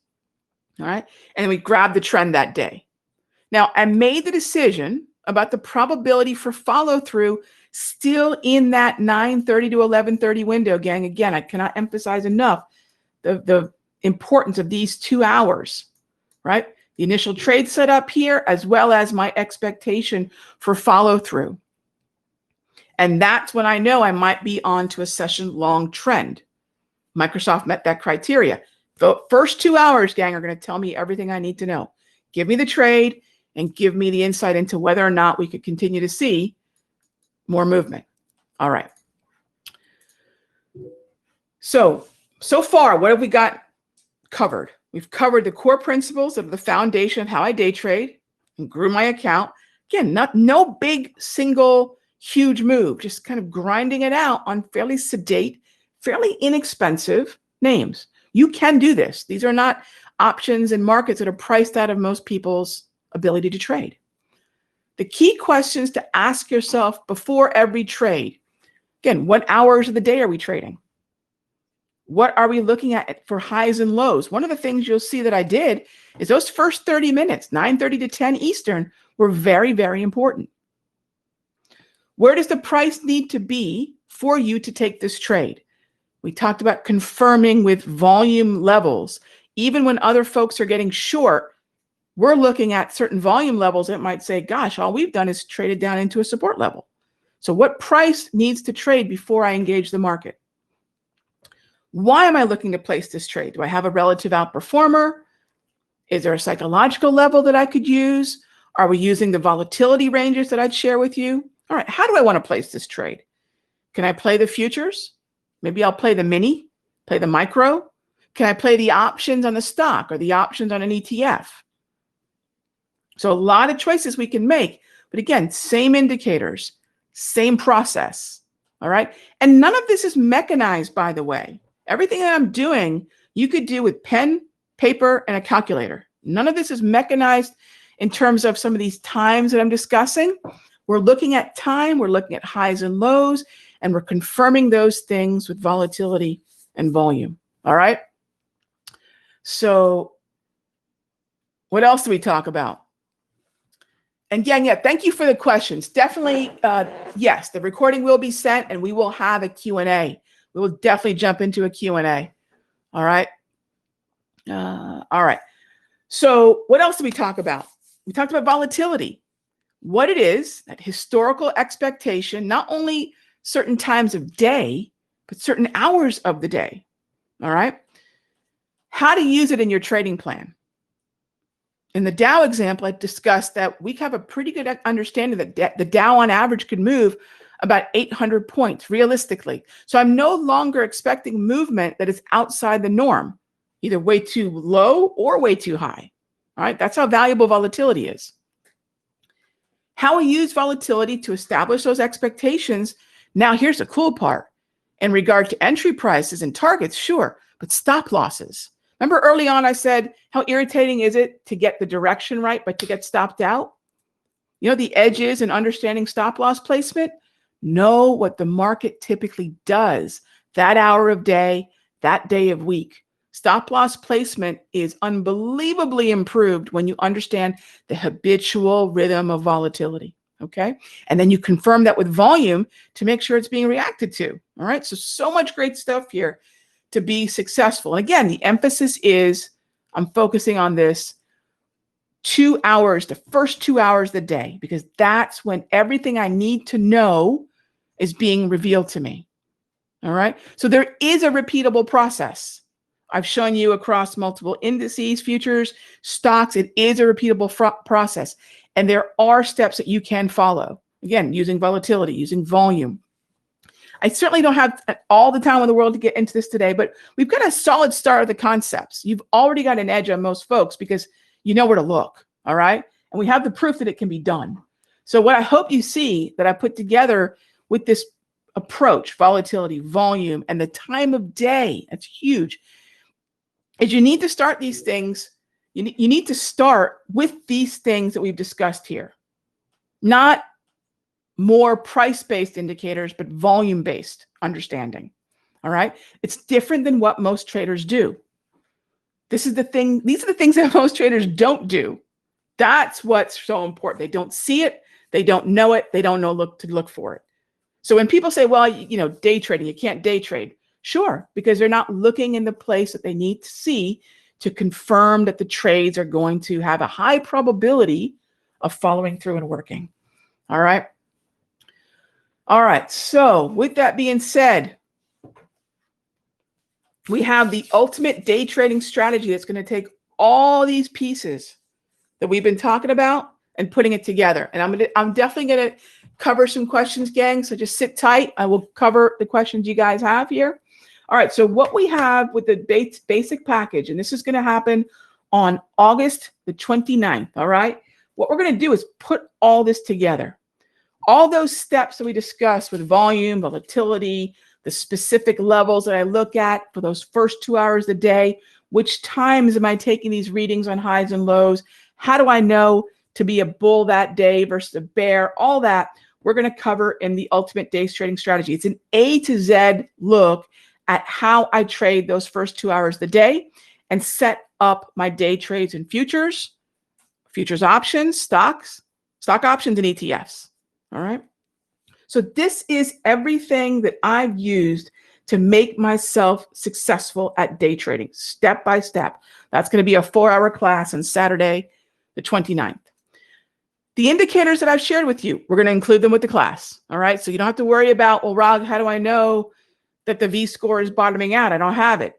All right. And we grabbed the trend that day. Now, I made the decision about the probability for follow through still in that 9:30 to 11:30 window, gang. Again, I cannot emphasize enough the importance of these 2 hours, right? The initial trade setup here, as well as my expectation for follow through. And that's when I know I might be on to a session long trend. Microsoft met that criteria. The first 2 hours, gang, are going to tell me everything I need to know. Give me the trade and give me the insight into whether or not we could continue to see more movement. All right. So far, what have we got covered? We've covered the core principles of the foundation of how I day trade and grew my account. Again, no big single huge move, just kind of grinding it out on fairly sedate, fairly inexpensive names. You can do this. These are not options and markets that are priced out of most people's ability to trade. The key questions to ask yourself before every trade. Again, what hours of the day are we trading? What are we looking at for highs and lows? One of the things you'll see that I did is those first 30 minutes, 9:30 to 10 Eastern, were very, very important. Where does the price need to be for you to take this trade? We talked about confirming with volume levels. Even when other folks are getting short, we're looking at certain volume levels that might say, gosh, all we've done is traded down into a support level. So what price needs to trade before I engage the market? Why am I looking to place this trade? Do I have a relative outperformer? Is there a psychological level that I could use? Are we using the volatility ranges that I'd share with you? All right, how do I want to place this trade? Can I play the futures? Maybe I'll play the mini, play the micro. Can I play the options on the stock or the options on an ETF? So a lot of choices we can make, but again, same indicators, same process, all right? And none of this is mechanized, by the way. Everything that I'm doing, you could do with pen, paper, and a calculator. None of this is mechanized in terms of some of these times that I'm discussing. We're looking at time, we're looking at highs and lows, and we're confirming those things with volatility and volume, all right? So what else do we talk about? And yeah, thank you for the questions. Definitely, yes, the recording will be sent and we will have a Q&A. We will definitely jump into a Q&A. All right. All right. So what else did we talk about? We talked about volatility, what it is, that historical expectation, not only certain times of day, but certain hours of the day. All right. How to use it in your trading plan. In the Dow example, I discussed that we have a pretty good understanding that the Dow on average could move about 800 points realistically. So I'm no longer expecting movement that is outside the norm, either way too low or way too high. All right, that's how valuable volatility is. How we use volatility to establish those expectations. Now, here's the cool part. In regard to entry prices and targets, sure, but stop losses. Remember early on I said, how irritating is it to get the direction right, but to get stopped out? You know, the edges and understanding stop loss placement, know what the market typically does that hour of day, that day of week. Stop loss placement is unbelievably improved when you understand the habitual rhythm of volatility. Okay. And then you confirm that with volume to make sure it's being reacted to. All right. So much great stuff here to be successful. And again, the emphasis is I'm focusing on this 2 hours, the first 2 hours of the day, because that's when everything I need to know is being revealed to me. All right. So there is a repeatable process. I've shown you across multiple indices, futures, stocks. It is a repeatable process. And there are steps that you can follow. Again, using volatility, using volume. I certainly don't have all the time in the world to get into this today, but we've got a solid start of the concepts. You've already got an edge on most folks because you know where to look. All right. And we have the proof that it can be done. So what I hope you see that I put together with this approach, volatility, volume, and the time of day, that's huge, is you need to start these things. You need to start with these things that we've discussed here, not more price-based indicators, but volume-based understanding. All right. It's different than what most traders do. This is the thing. These are the things that most traders don't do. That's what's so important. They don't see it. They don't know it. They don't know to look for it. So when people say, well, you know, day trading, you can't day trade. Sure, because they're not looking in the place that they need to see to confirm that the trades are going to have a high probability of following through and working. All right. All right. So with that being said, we have the ultimate day trading strategy that's going to take all these pieces that we've been talking about and putting it together. And I'm definitely going to cover some questions, gang. So just sit tight. I will cover the questions you guys have here. All right. So what we have with the basic package, and this is going to happen on August the 29th. All right. What we're going to do is put all this together. All those steps that we discussed with volume, volatility, the specific levels that I look at for those first 2 hours of the day, which times am I taking these readings on highs and lows? How do I know to be a bull that day versus a bear? All that we're going to cover in the Ultimate Day Trading Strategy. It's an A to Z look at how I trade those first 2 hours of the day and set up my day trades in futures, futures options, stocks, stock options, and ETFs. All right. So this is everything that I've used to make myself successful at day trading, step by step. That's going to be a 4-hour class on Saturday, the 29th. The indicators that I've shared with you, we're going to include them with the class. All right. So you don't have to worry about, well, Rog, how do I know that the V score is bottoming out? I don't have it.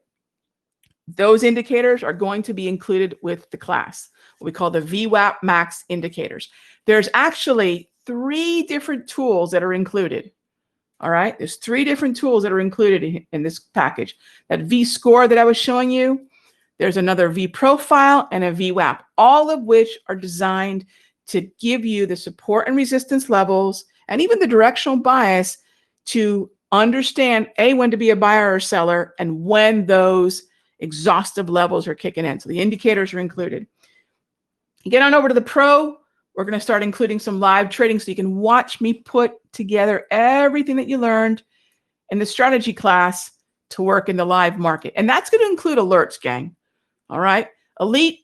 Those indicators are going to be included with the class, what we call the VWAP max indicators. There's actually 3 different tools that are included. All right. There's 3 different tools that are included in this package. That V score that I was showing you, there's another V profile and a VWAP, all of which are designed to give you the support and resistance levels and even the directional bias to understand when to be a buyer or seller and when those exhaustive levels are kicking in. So the indicators are included. You get on over to the Pro. We're going to start including some live trading so you can watch me put together everything that you learned in the strategy class to work in the live market. And that's going to include alerts, gang. All right. Elite,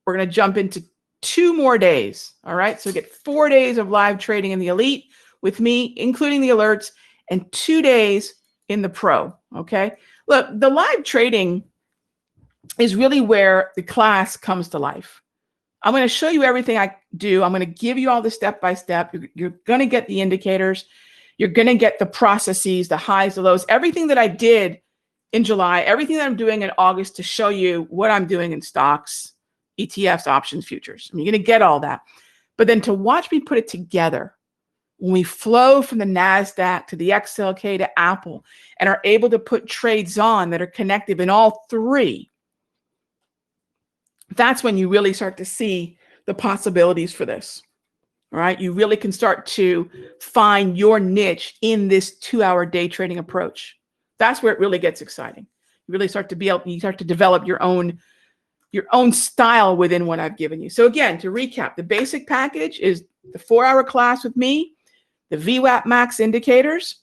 we're going to jump into 2 more days. All right. So get 4 days of live trading in the Elite with me, including the alerts, and 2 days in the Pro. Okay. Look, the live trading is really where the class comes to life. I'm going to show you everything I do. I'm going to give you all the step-by-step. You're going to get the indicators. You're going to get the processes, the highs, the lows, everything that I did in July, everything that I'm doing in August to show you what I'm doing in stocks, ETFs, options, futures. You're going to get all that. But then to watch me put it together, when we flow from the NASDAQ to the XLK to Apple and are able to put trades on that are connective in all 3, that's when you really start to see the possibilities for this. All right. You really can start to find your niche in this 2-hour day trading approach. That's where it really gets exciting. really start to be able, you start to develop your own style within what I've given you. So again, to recap, the basic package is the 4-hour class with me, the VWAP Max indicators.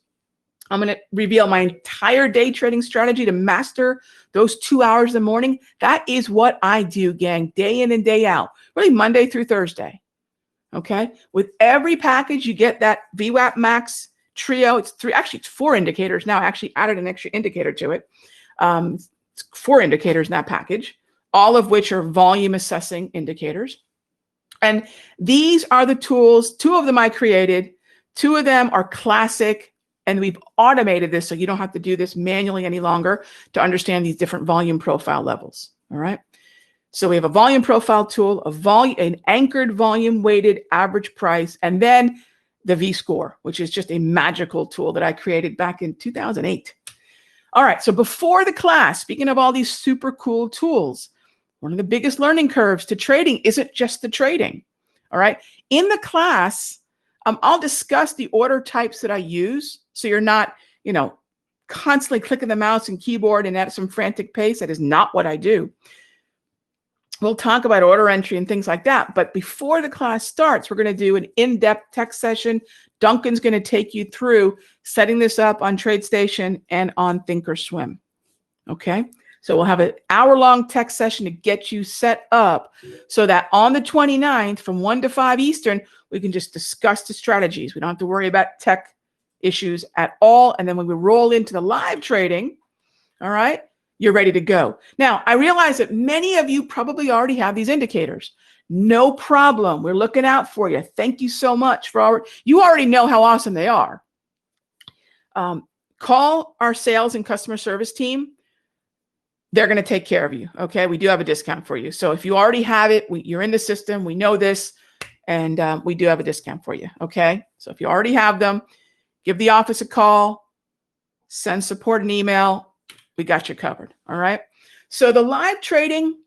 I'm going to reveal my entire day trading strategy to master those 2 hours in the morning. That is what I do, gang, day in and day out, really Monday through Thursday. Okay. With every package, you get that VWAP Max trio. It's it's 4 indicators now. I actually added an extra indicator to it. It's 4 indicators in that package, all of which are volume assessing indicators. And these are the tools. 2 of them I created. 2 of them are classic. And we've automated this so you don't have to do this manually any longer to understand these different volume profile levels. All right. So we have a volume profile tool, an anchored volume weighted average price, and then the V-score, which is just a magical tool that I created back in 2008. All right. So before the class, speaking of all these super cool tools, one of the biggest learning curves to trading isn't just the trading. All right. In the class, I'll discuss the order types that I use. So you're not, constantly clicking the mouse and keyboard and at some frantic pace. That is not what I do. We'll talk about order entry and things like that. But before the class starts, we're going to do an in-depth tech session. Duncan's going to take you through setting this up on TradeStation and on Thinkorswim. Okay. So we'll have an hour-long tech session to get you set up so that on the 29th from 1 to 5 Eastern, we can just discuss the strategies. We don't have to worry about tech issues at all. And then when we roll into the live trading, all right, you're ready to go. Now, I realize that many of you probably already have these indicators. No problem. We're looking out for you. Thank you so much you already know how awesome they are. Call our sales and customer service team. They're going to take care of you. Okay. We do have a discount for you. So if you already have it, you're in the system, we know this, and we do have a discount for you. Okay. So if you already have them, give the office a call, send support an email. We got you covered. All right. So the live trading,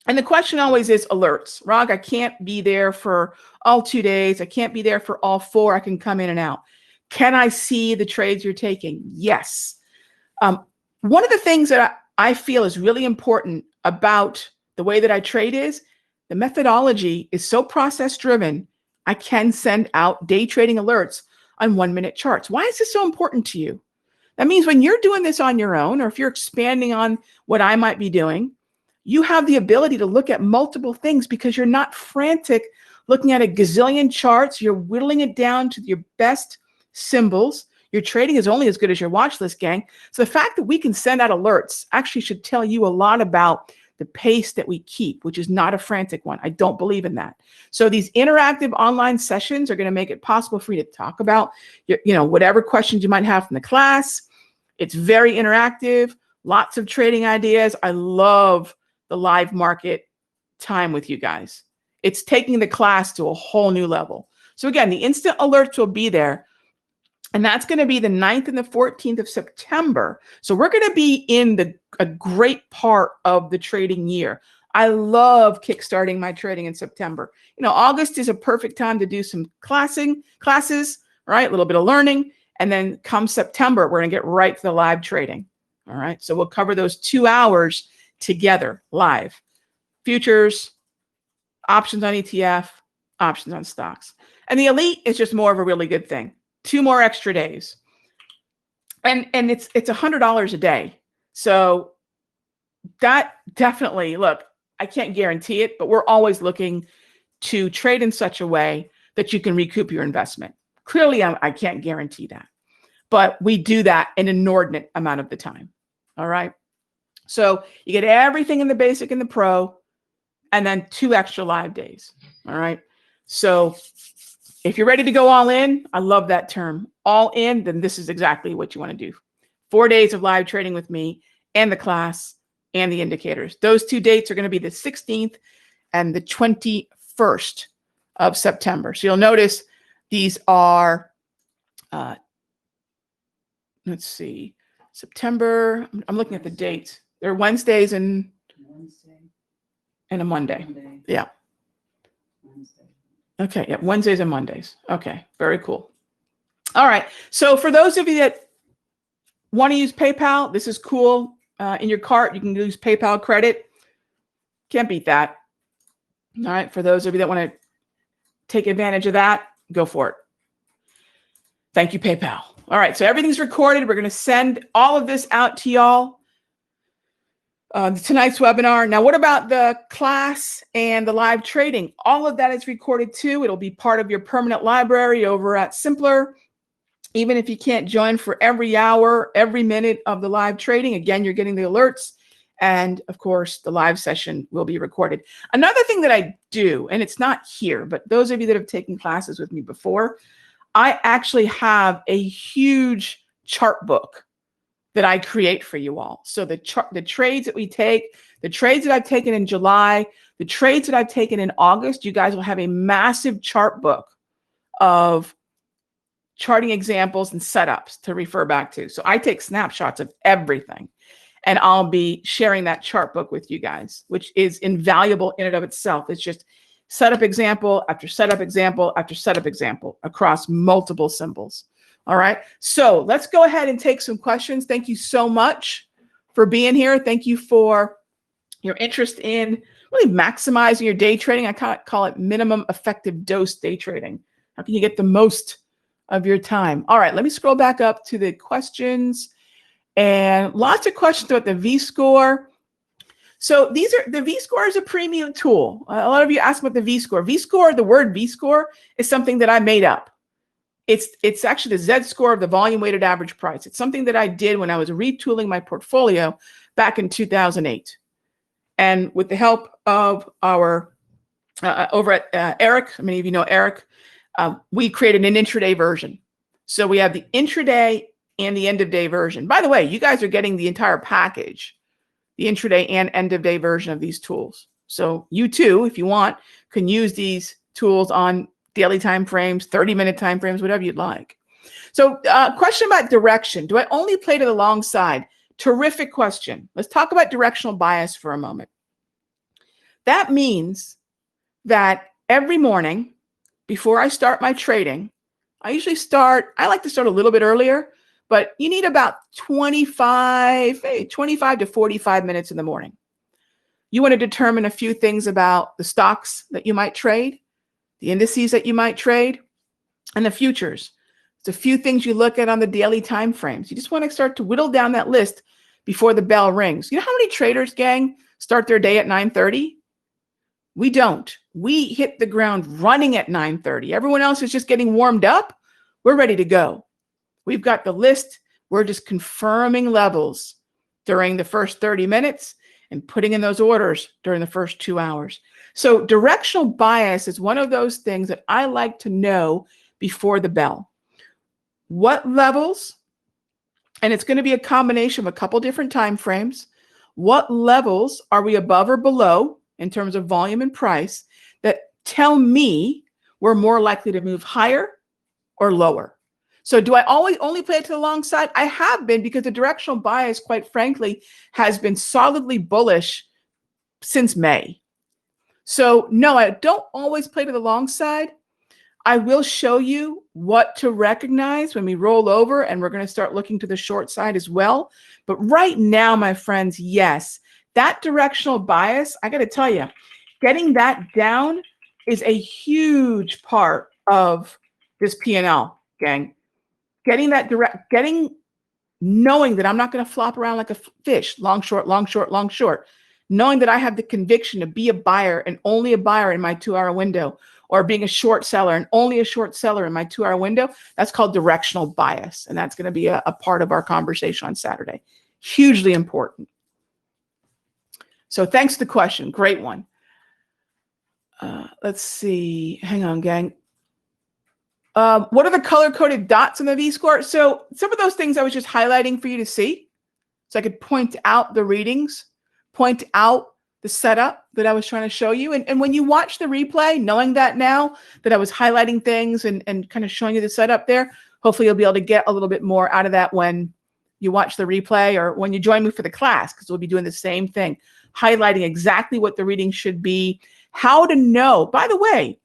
and the question always is alerts. Rog, I can't be there for all 2 days. I can't be there for all 4. I can come in and out. Can I see the trades you're taking? Yes. One of the things that I feel is really important about the way that I trade is the methodology is so process driven. I can send out day trading alerts on 1-minute charts. Why is this so important to you? That means when you're doing this on your own, or if you're expanding on what I might be doing, you have the ability to look at multiple things because you're not frantic looking at a gazillion charts. You're whittling it down to your best symbols. Your trading is only as good as your watch list, gang. So the fact that we can send out alerts actually should tell you a lot about the pace that we keep, which is not a frantic one. I don't believe in that. So these interactive online sessions are going to make it possible for you to talk about whatever questions you might have from the class. It's very interactive, lots of trading ideas. I love the live market time with you guys. It's taking the class to a whole new level. So again, the instant alerts will be there. And that's going to be the 9th and the 14th of September. So we're going to be in a great part of the trading year. I love kickstarting my trading in September. August is a perfect time to do some classes, right? A little bit of learning. And then come September, we're going to get right to the live trading. All right. So we'll cover those 2 hours together live. Futures, options on ETF, options on stocks. And the elite is just more of a really good thing. 2 more extra days. And it's $100 a day. So that definitely, look, I can't guarantee it, but we're always looking to trade in such a way that you can recoup your investment. Clearly, I can't guarantee that, but we do that an inordinate amount of the time. All right. So you get everything in the basic and the pro, and then 2 extra live days. All right. So if you're ready to go all in, I love that term, all in, then this is exactly what you want to do. 4 days of live trading with me and the class and the indicators. Those 2 dates are going to be the 16th and the 21st of September. So you'll notice these are, let's see, September. I'm looking at the dates. They're Wednesdays and a Monday. Yeah. Okay. Yeah. Wednesdays and Mondays. Okay. Very cool. All right. So for those of you that want to use PayPal, this is cool. in your cart. You can use PayPal credit. Can't beat that. All right. For those of you that want to take advantage of that, go for it. Thank you, PayPal. All right. So everything's recorded. We're going to send all of this out to y'all. Tonight's webinar. Now, what about the class and the live trading? All of that is recorded too. It'll be part of your permanent library over at Simpler. Even if you can't join for every hour, every minute of the live trading, again, you're getting the alerts. And of course, the live session will be recorded. Another thing that I do, and it's not here, but those of you that have taken classes with me before, I actually have a huge chart book that I create for you all. So the trades that we take, the trades that I've taken in July, the trades that I've taken in August, you guys will have a massive chart book of charting examples and setups to refer back to. So I take snapshots of everything, and I'll be sharing that chart book with you guys, which is invaluable in and of itself. It's just setup example after setup example after setup example across multiple symbols. All right. So let's go ahead and take some questions. Thank you so much for being here. Thank you for your interest in really maximizing your day trading. I call it minimum effective dose day trading. How can you get the most of your time? All right. Let me scroll back up to the questions, and lots of questions about the V-score. So the V-score is a premium tool. A lot of you ask about the V-score. V-score, the word V-score is something that I made up. It's actually the Z-score of the volume weighted average price. It's something that I did when I was retooling my portfolio back in 2008. And with the help of our over at Eric, many of you know Eric, we created an intraday version. So we have the intraday and the end of day version. By the way, you guys are getting the entire package, the intraday and end of day version of these tools. So you too, if you want, can use these tools on daily time frames, 30-minute time frames, whatever you'd like. So question about direction. Do I only play to the long side? Terrific question. Let's talk about directional bias for a moment. That means that every morning before I start my trading, I like to start a little bit earlier, but you need about 25 to 45 minutes in the morning. You want to determine a few things about the stocks that you might trade, the indices that you might trade, and the futures. It's a few things you look at on the daily time frames. You just want to start to whittle down that list before the bell rings. You know how many traders, gang, start their day at 9:30? We don't. We hit the ground running at 9:30. Everyone else is just getting warmed up. We're ready to go. We've got the list. We're just confirming levels during the first 30 minutes and putting in those orders during the first 2 hours. So directional bias is one of those things that I like to know before the bell. What levels, and it's going to be a combination of a couple different time frames. What levels are we above or below in terms of volume and price that tell me we're more likely to move higher or lower? So do I always only play it to the long side? I have been, because the directional bias, quite frankly, has been solidly bullish since May. So no, I don't always play to the long side. I will show you what to recognize when we roll over, and we're going to start looking to the short side as well. But right now, my friends, yes, that directional bias, I got to tell you, getting that down is a huge part of this P&L, gang. Knowing that I'm not going to flop around like a fish, long, short, long, short, long, short. Knowing that I have the conviction to be a buyer and only a buyer in my 2-hour window, or being a short seller and only a short seller in my 2-hour window, that's called directional bias. And that's going to be a part of our conversation on Saturday. Hugely important. So thanks for the question. Great one. Let's see. Hang on, gang. What are the color-coded dots in the V-score? So some of those things I was just highlighting for you to see, so I could point out the readings, point out the setup that I was trying to show you. And when you watch the replay, knowing that now that I was highlighting things and kind of showing you the setup there, hopefully you'll be able to get a little bit more out of that when you watch the replay or when you join me for the class, because we'll be doing the same thing, highlighting exactly what the reading should be, how to know. By the way,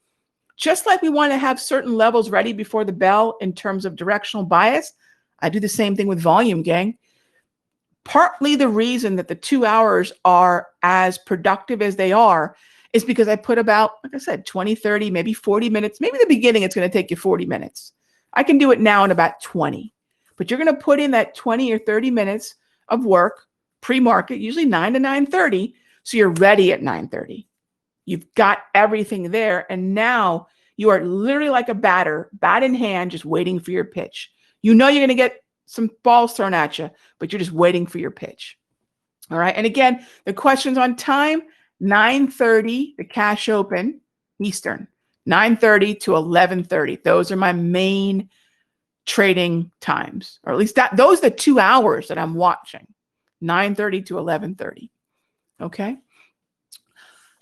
just like we want to have certain levels ready before the bell in terms of directional bias, I do the same thing with volume, gang. Partly the reason that the 2 hours are as productive as they are is because I put about, like I said, 20, 30, maybe 40 minutes. Maybe in the beginning, it's going to take you 40 minutes. I can do it now in about 20, but you're going to put in that 20 or 30 minutes of work pre-market, usually 9 to 9:30. So you're ready at 9:30. You've got everything there. And now you are literally like a batter, bat in hand, just waiting for your pitch. You know you're going to get some balls thrown at you, but you're just waiting for your pitch. All right. And again, the questions on time, 9:30, the cash open Eastern, 9:30 to 11:30. Those are my main trading times, or at least those are the 2 hours that I'm watching, 9:30 to 11:30. Okay.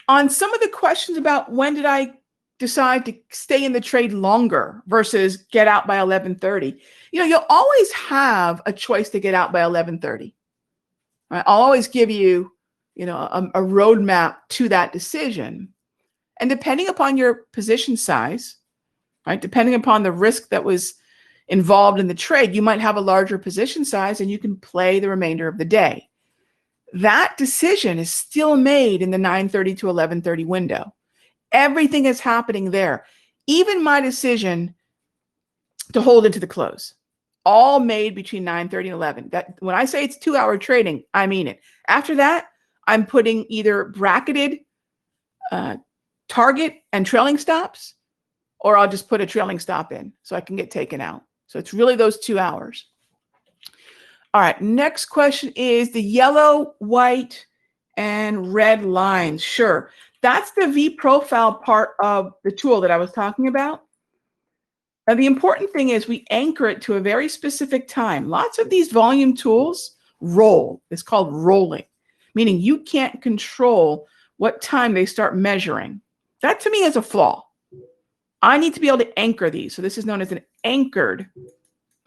On some of the questions about when did I decide to stay in the trade longer versus get out by 11:30, you'll always have a choice to get out by 11:30. Right? I'll always give you, a roadmap to that decision. And depending upon your position size, right, depending upon the risk that was involved in the trade, you might have a larger position size and you can play the remainder of the day. That decision is still made in the 9:30 to 11:30 window. Everything is happening there. Even my decision to hold into the close, all made between 9:30 and 11. That when I say it's 2 hour trading, I mean it. After that, I'm putting either bracketed target and trailing stops, or I'll just put a trailing stop in so I can get taken out. So it's really those 2 hours. All right, next question is the yellow, white, and red lines. Sure, that's the V profile part of the tool that I was talking about. Now, the important thing is we anchor it to a very specific time. Lots of these volume tools roll. It's called rolling, meaning you can't control what time they start measuring. That to me is a flaw. I need to be able to anchor these. So this is known as an anchored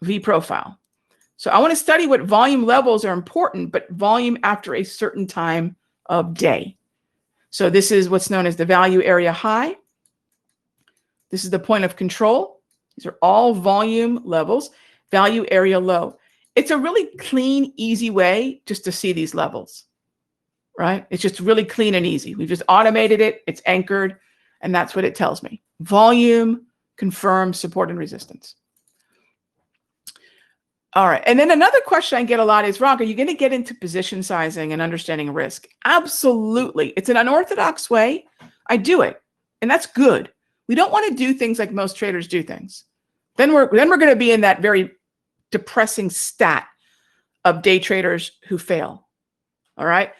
V profile. So I want to study what volume levels are important, but volume after a certain time of day. So this is what's known as the value area high. This is the point of control. These are all volume levels, value area low. It's a really clean, easy way just to see these levels, right? It's just really clean and easy. We've just automated it. It's anchored, and that's what it tells me. Volume confirms support and resistance. All right. And then another question I get a lot is, Ron, are you going to get into position sizing and understanding risk? Absolutely. It's an unorthodox way. I do it, and that's good. We don't want to do things like most traders do things. Then we're going to be in that very depressing stat of day traders who fail. All right.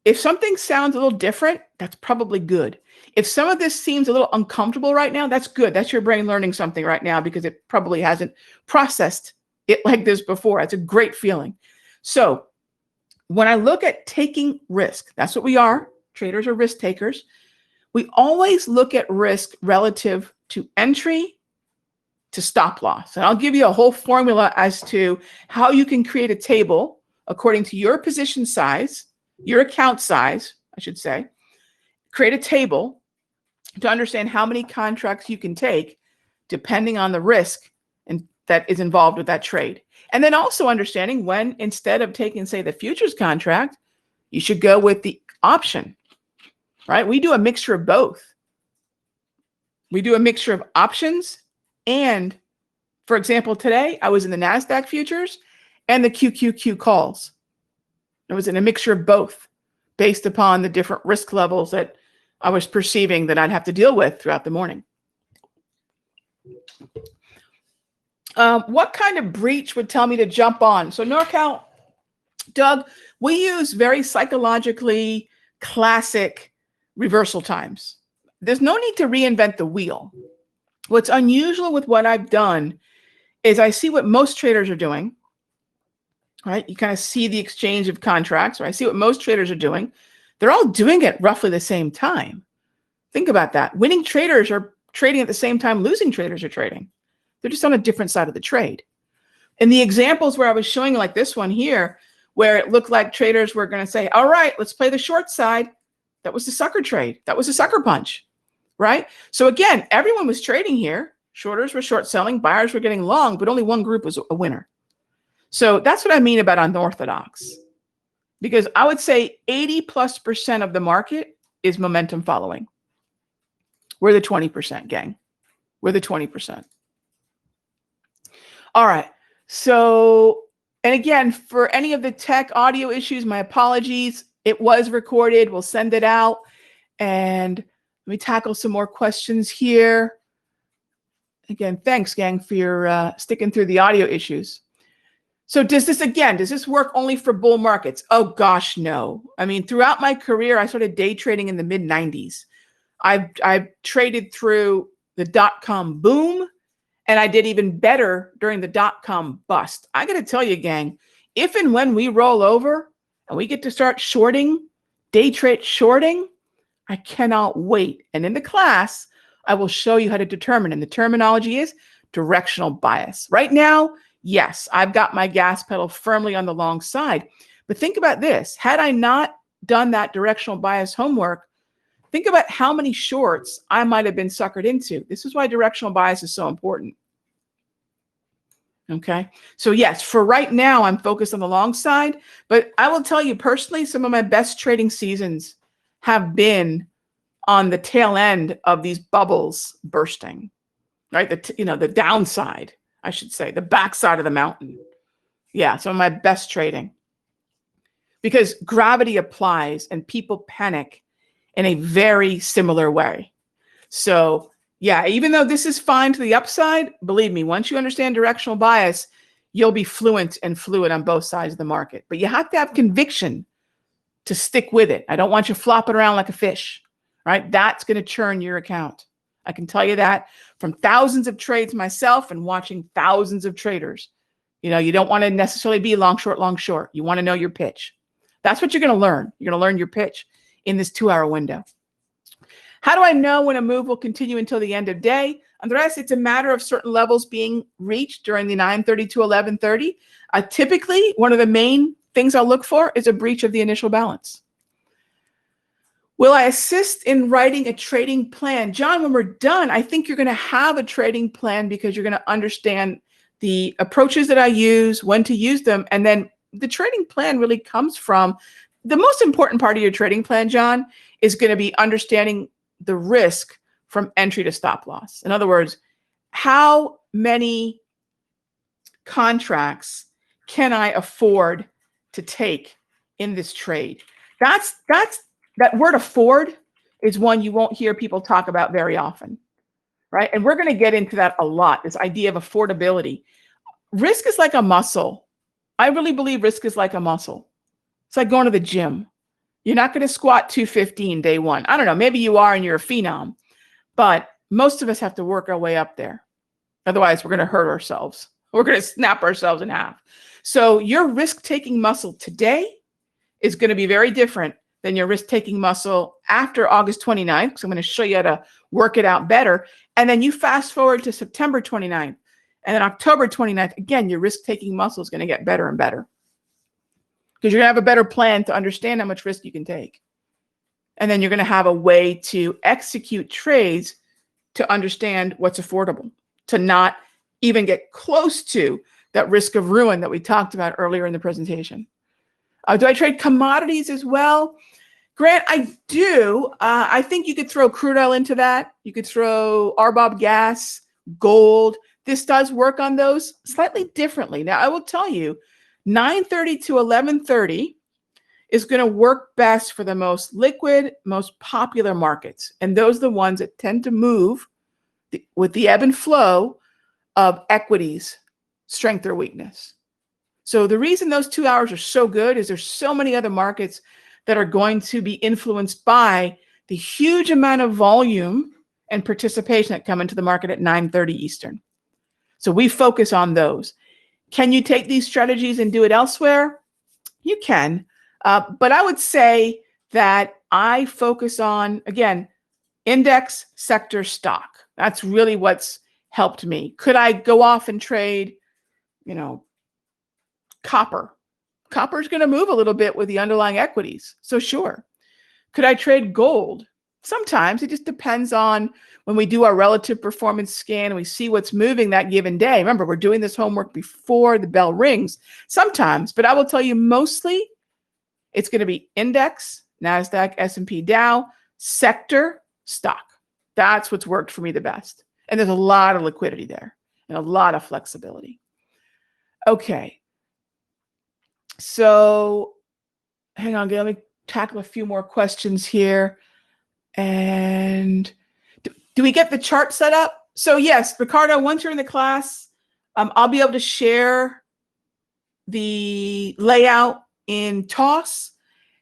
If something sounds a little different, that's probably good. If some of this seems a little uncomfortable right now, that's good. That's your brain learning something right now because it probably hasn't processed it like this before. It's a great feeling. So when I look at taking risk, that's what we are. Traders are risk takers. We always look at risk relative to entry to stop loss. And I'll give you a whole formula as to how you can create a table according to your position size, your account size, I should say. Create a table to understand how many contracts you can take depending on the risk and that is involved with that trade. And then also understanding when, instead of taking, say, the futures contract, you should go with the option, right? We do a mixture of both. We do a mixture of options and, for example, today I was in the NASDAQ futures and the QQQ calls. It was in a mixture of both based upon the different risk levels that I was perceiving that I'd have to deal with throughout the morning. What kind of breach would tell me to jump on? So NorCal, Doug, we use very psychologically classic reversal times. There's no need to reinvent the wheel. What's unusual with what I've done is I see what most traders are doing, right? You kind of see the exchange of contracts, or I see what most traders are doing. They're all doing it roughly the same time. Think about that. Winning traders are trading at the same time losing traders are trading. They're just on a different side of the trade. In the examples where I was showing like this one here, where it looked like traders were going to say, all right, let's play the short side. That was the sucker trade. That was a sucker punch, right? So again, everyone was trading here. Shorters were short selling, buyers were getting long, but only one group was a winner. So that's what I mean about unorthodox. because I would say 80+% of the market is momentum following. We're the 20%, gang. We're the 20%. All right. So, and again, for any of the tech audio issues, my apologies. It was recorded. We'll send it out. And let me tackle some more questions here. Again, thanks, gang, for your sticking through the audio issues. So does this work only for bull markets? Oh, gosh, no. I mean, throughout my career, I started day trading in the mid-90s. I've traded through the dot-com boom, and I did even better during the dot-com bust. I got to tell you, gang, if and when we roll over and we get to start shorting, day trade shorting, I cannot wait. And in the class, I will show you how to determine, and the terminology is directional bias. Right now, yes, I've got my gas pedal firmly on the long side. But think about this. Had I not done that directional bias homework, think about how many shorts I might have been suckered into. This is why directional bias is so important. Okay. So yes, for right now, I'm focused on the long side, but I will tell you personally, some of my best trading seasons have been on the tail end of these bubbles bursting, right? The downside, I should say, the backside of the mountain. Yeah. Some of my best trading, because gravity applies and people panic in a very similar way. So yeah, even though this is fine to the upside, believe me, once you understand directional bias, you'll be fluent and fluid on both sides of the market. But you have to have conviction to stick with it. I don't want you flopping around like a fish, right? That's going to churn your account. I can tell you that from thousands of trades myself and watching thousands of traders. You don't want to necessarily be long, short, long, short. You want to know your pitch. That's what you're going to learn. You're going to learn your pitch in this 2-hour window. How do I know when a move will continue until the end of day? Andres, it's a matter of certain levels being reached during the 9:30 to 11:30. Typically, one of the main things I'll look for is a breach of the initial balance. Will I assist in writing a trading plan? John, when we're done, I think you're going to have a trading plan because you're going to understand the approaches that I use, when to use them, and then the trading plan really comes from the most important part of your trading plan, John, is going to be understanding the risk from entry to stop loss. In other words, how many contracts can I afford to take in this trade? That word afford is one you won't hear people talk about very often, right? And we're going to get into that a lot, this idea of affordability. Risk is like a muscle. I really believe risk is like a muscle. It's like going to the gym. You're not going to squat 215 day one. I don't know, maybe you are and you're a phenom, but most of us have to work our way up there. Otherwise, we're going to hurt ourselves. We're going to snap ourselves in half. So your risk-taking muscle today is going to be very different than your risk-taking muscle after August 29th. So I'm going to show you how to work it out better. And then you fast forward to September 29th and then October 29th. Again, your risk-taking muscle is going to get better and better, because you're going to have a better plan to understand how much risk you can take. And then you're going to have a way to execute trades to understand what's affordable, to not even get close to that risk of ruin that we talked about earlier in the presentation. Do I trade commodities as well? Grant, I do. I think you could throw crude oil into that. You could throw RBOB gas, gold. This does work on those slightly differently. Now, I will tell you, 9:30 to 11:30 is going to work best for the most liquid, most popular markets. And those are the ones that tend to move with the ebb and flow of equities, strength or weakness. So the reason those 2 hours are so good is there's so many other markets that are going to be influenced by the huge amount of volume and participation that come into the market at 9:30 Eastern. So we focus on those. Can you take these strategies and do it elsewhere? You can. But I would say that I focus on, again, index, sector, stock. That's really what's helped me. Could I go off and trade, copper? Copper is going to move a little bit with the underlying equities. So sure. Could I trade gold? Sometimes. It just depends on when we do our relative performance scan and we see what's moving that given day. Remember, we're doing this homework before the bell rings sometimes, but I will tell you mostly It's going to be index, NASDAQ, S&P, Dow, sector, stock. That's what's worked for me the best. And there's a lot of liquidity there and a lot of flexibility. Okay. So hang on, let me tackle a few more questions here. And do we get the chart set up? So yes, Ricardo, once you're in the class, I'll be able to share the layout in TOS.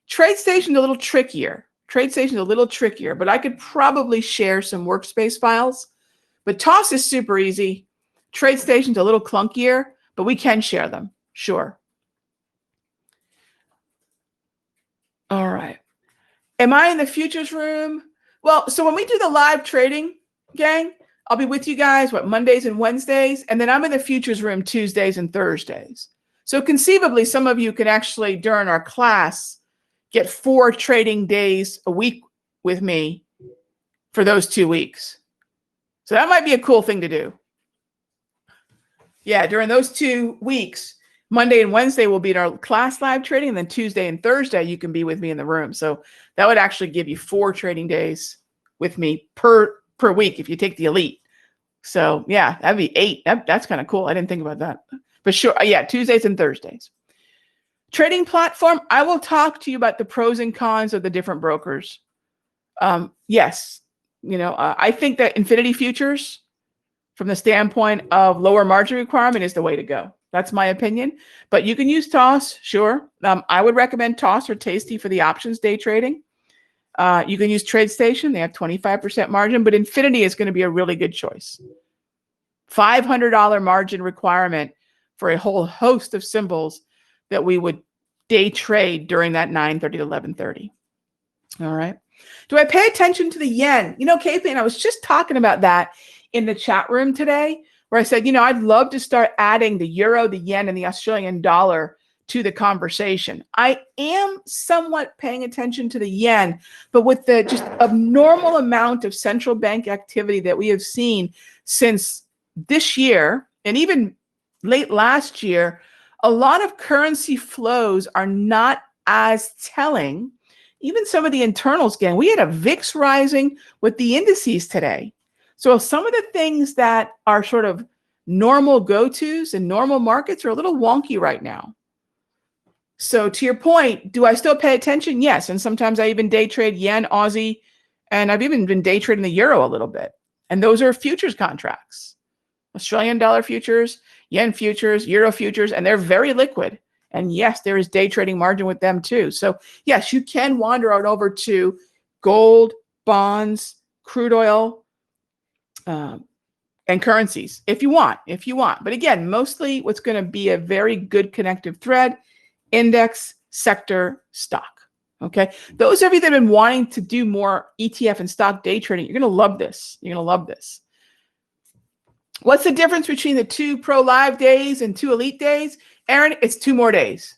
TradeStation a little trickier. TradeStation a little trickier, but I could probably share some workspace files. But TOS is super easy. TradeStation's a little clunkier, but we can share them, sure. All right. Am I in the futures room? Well, so when we do the live trading, gang, I'll be with you guys, Mondays and Wednesdays, and then I'm in the futures room Tuesdays and Thursdays. So conceivably, some of you can actually, during our class, get 4 trading days a week with me for those 2 weeks. So that might be a cool thing to do. Yeah, during those 2 weeks, Monday and Wednesday will be in our class live trading, and then Tuesday and Thursday, you can be with me in the room. So that would actually give you 4 trading days with me per week if you take the elite. So yeah, that'd be 8. That's kind of cool. I didn't think about that. But sure, yeah, Tuesdays and Thursdays. Trading platform, I will talk to you about the pros and cons of the different brokers. Yes, I think that Infinity Futures, from the standpoint of lower margin requirement, is the way to go. That's my opinion. But you can use TOS, sure. I would recommend TOS or Tasty for the options day trading. You can use TradeStation. They have 25% margin, but Infinity is going to be a really good choice. $500 margin requirement for a whole host of symbols that we would day trade during that 9:30 to 11:30. All right. Do I pay attention to the yen? KP, I was just talking about that in the chat room today, where I said, I'd love to start adding the euro, the yen, and the Australian dollar to the conversation. I am somewhat paying attention to the yen, but with the just abnormal amount of central bank activity that we have seen since this year, and even late last year, a lot of currency flows are not as telling. Even some of the internals, again, we had a VIX rising with the indices today. So some of the things that are sort of normal go-tos in normal markets are a little wonky right now. So to your point, do I still pay attention? Yes. And sometimes I even day trade yen, Aussie, and I've even been day trading the euro a little bit. And those are futures contracts. Australian dollar futures, yen futures, euro futures, and they're very liquid. And yes, there is day trading margin with them too. So yes, you can wander on over to gold, bonds, crude oil, and currencies if you want. But again, mostly what's going to be a very good connective thread, index, sector, stock. Okay. Those of you that have been wanting to do more ETF and stock day trading, you're going to love this. What's the difference between the 2 pro live days and 2 elite days? Aaron, it's 2 more days.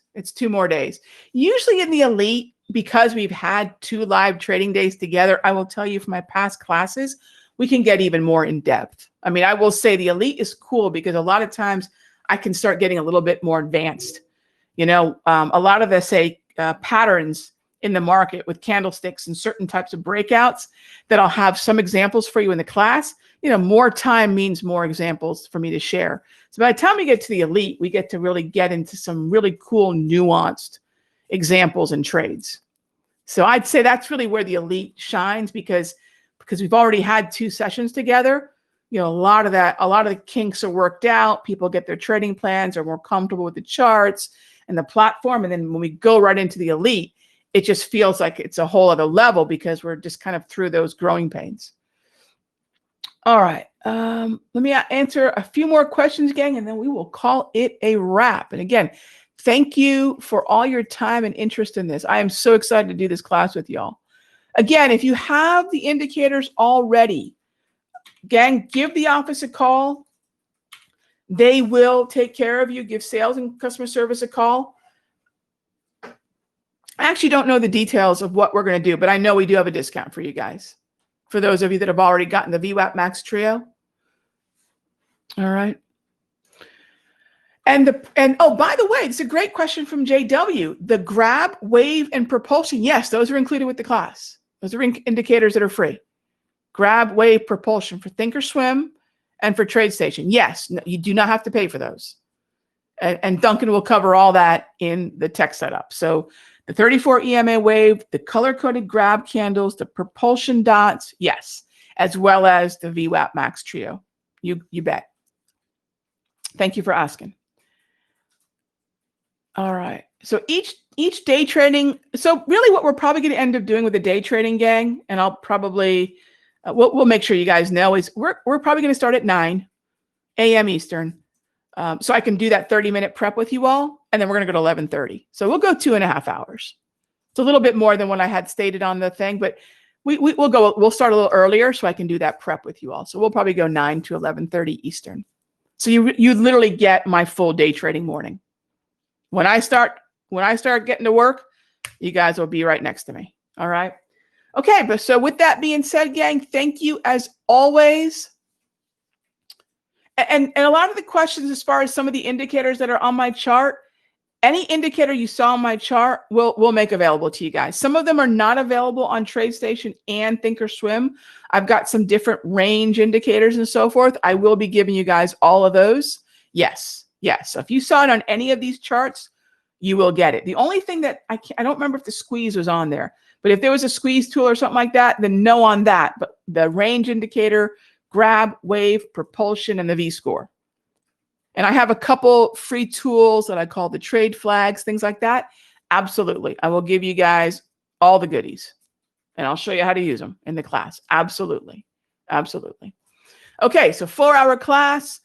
Usually in the elite, because we've had 2 live trading days together, I will tell you from my past classes, we can get even more in depth. I mean, I will say the elite is cool because a lot of times I can start getting a little bit more advanced. A lot of the patterns in the market with candlesticks and certain types of breakouts that I'll have some examples for you in the class. More time means more examples for me to share. So by the time we get to the elite, we get to really get into some really cool, nuanced examples and trades. So I'd say that's really where the elite shines because we've already had 2 sessions together. A lot of the kinks are worked out. People get their trading plans, are more comfortable with the charts and the platform. And then when we go right into the elite, it just feels like it's a whole other level because we're just kind of through those growing pains. All right. Let me answer a few more questions, gang, and then we will call it a wrap. And again, thank you for all your time and interest in this. I am so excited to do this class with y'all. Again, if you have the indicators already, gang, give the office a call. They will take care of you. Give sales and customer service a call. I actually don't know the details of what we're going to do, but I know we do have a discount for you guys. For those of you that have already gotten the VWAP Max Trio. All right. And oh, by the way, it's a great question from JW. The grab, wave, and propulsion. Yes, those are included with the class. Those are indicators that are free. Grab, wave, propulsion for Thinkorswim and for TradeStation. Yes, no, you do not have to pay for those. And Duncan will cover all that in the tech setup. So the 34 EMA wave, the color-coded grab candles, the propulsion dots, yes, as well as the VWAP Max Trio. You bet. Thank you for asking. All right. So each day trading. So really, what we're probably going to end up doing with the day trading gang, and I'll probably we'll make sure you guys know, is we're probably going to start at 9 a.m. Eastern. So I can do that 30-minute prep with you all, and then we're going to go to 11:30. So we'll go 2.5 hours. It's a little bit more than what I had stated on the thing, but we'll start a little earlier so I can do that prep with you all. So we'll probably go 9 to 11:30 Eastern. So you literally get my full day trading morning. When I start getting to work, you guys will be right next to me. All right. Okay, but so with that being said, gang, thank you as always. And a lot of the questions as far as some of the indicators that are on my chart, any indicator you saw on my chart, we'll make available to you guys. Some of them are not available on TradeStation and Thinkorswim. I've got some different range indicators and so forth. I will be giving you guys all of those. Yes. So if you saw it on any of these charts, you will get it. The only thing that I don't remember if the squeeze was on there, but if there was a squeeze tool or something like that, then no on that. But the range indicator, grab, wave, propulsion, and the V-score. And I have a couple free tools that I call the trade flags, things like that. Absolutely. I will give you guys all the goodies, and I'll show you how to use them in the class. Absolutely. Okay, so 4-hour class,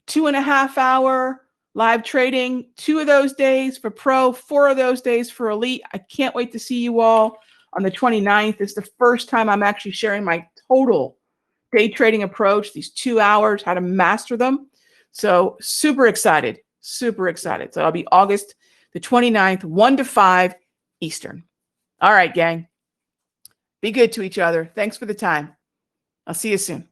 2.5 hour live trading, 2 of those days for pro, 4 of those days for elite. I can't wait to see you all on the 29th. It's the first time I'm actually sharing my total day trading approach, these 2 hours, how to master them. So super excited. So it'll be August the 29th, 1 to 5 Eastern. All right, gang. Be good to each other. Thanks for the time. I'll see you soon.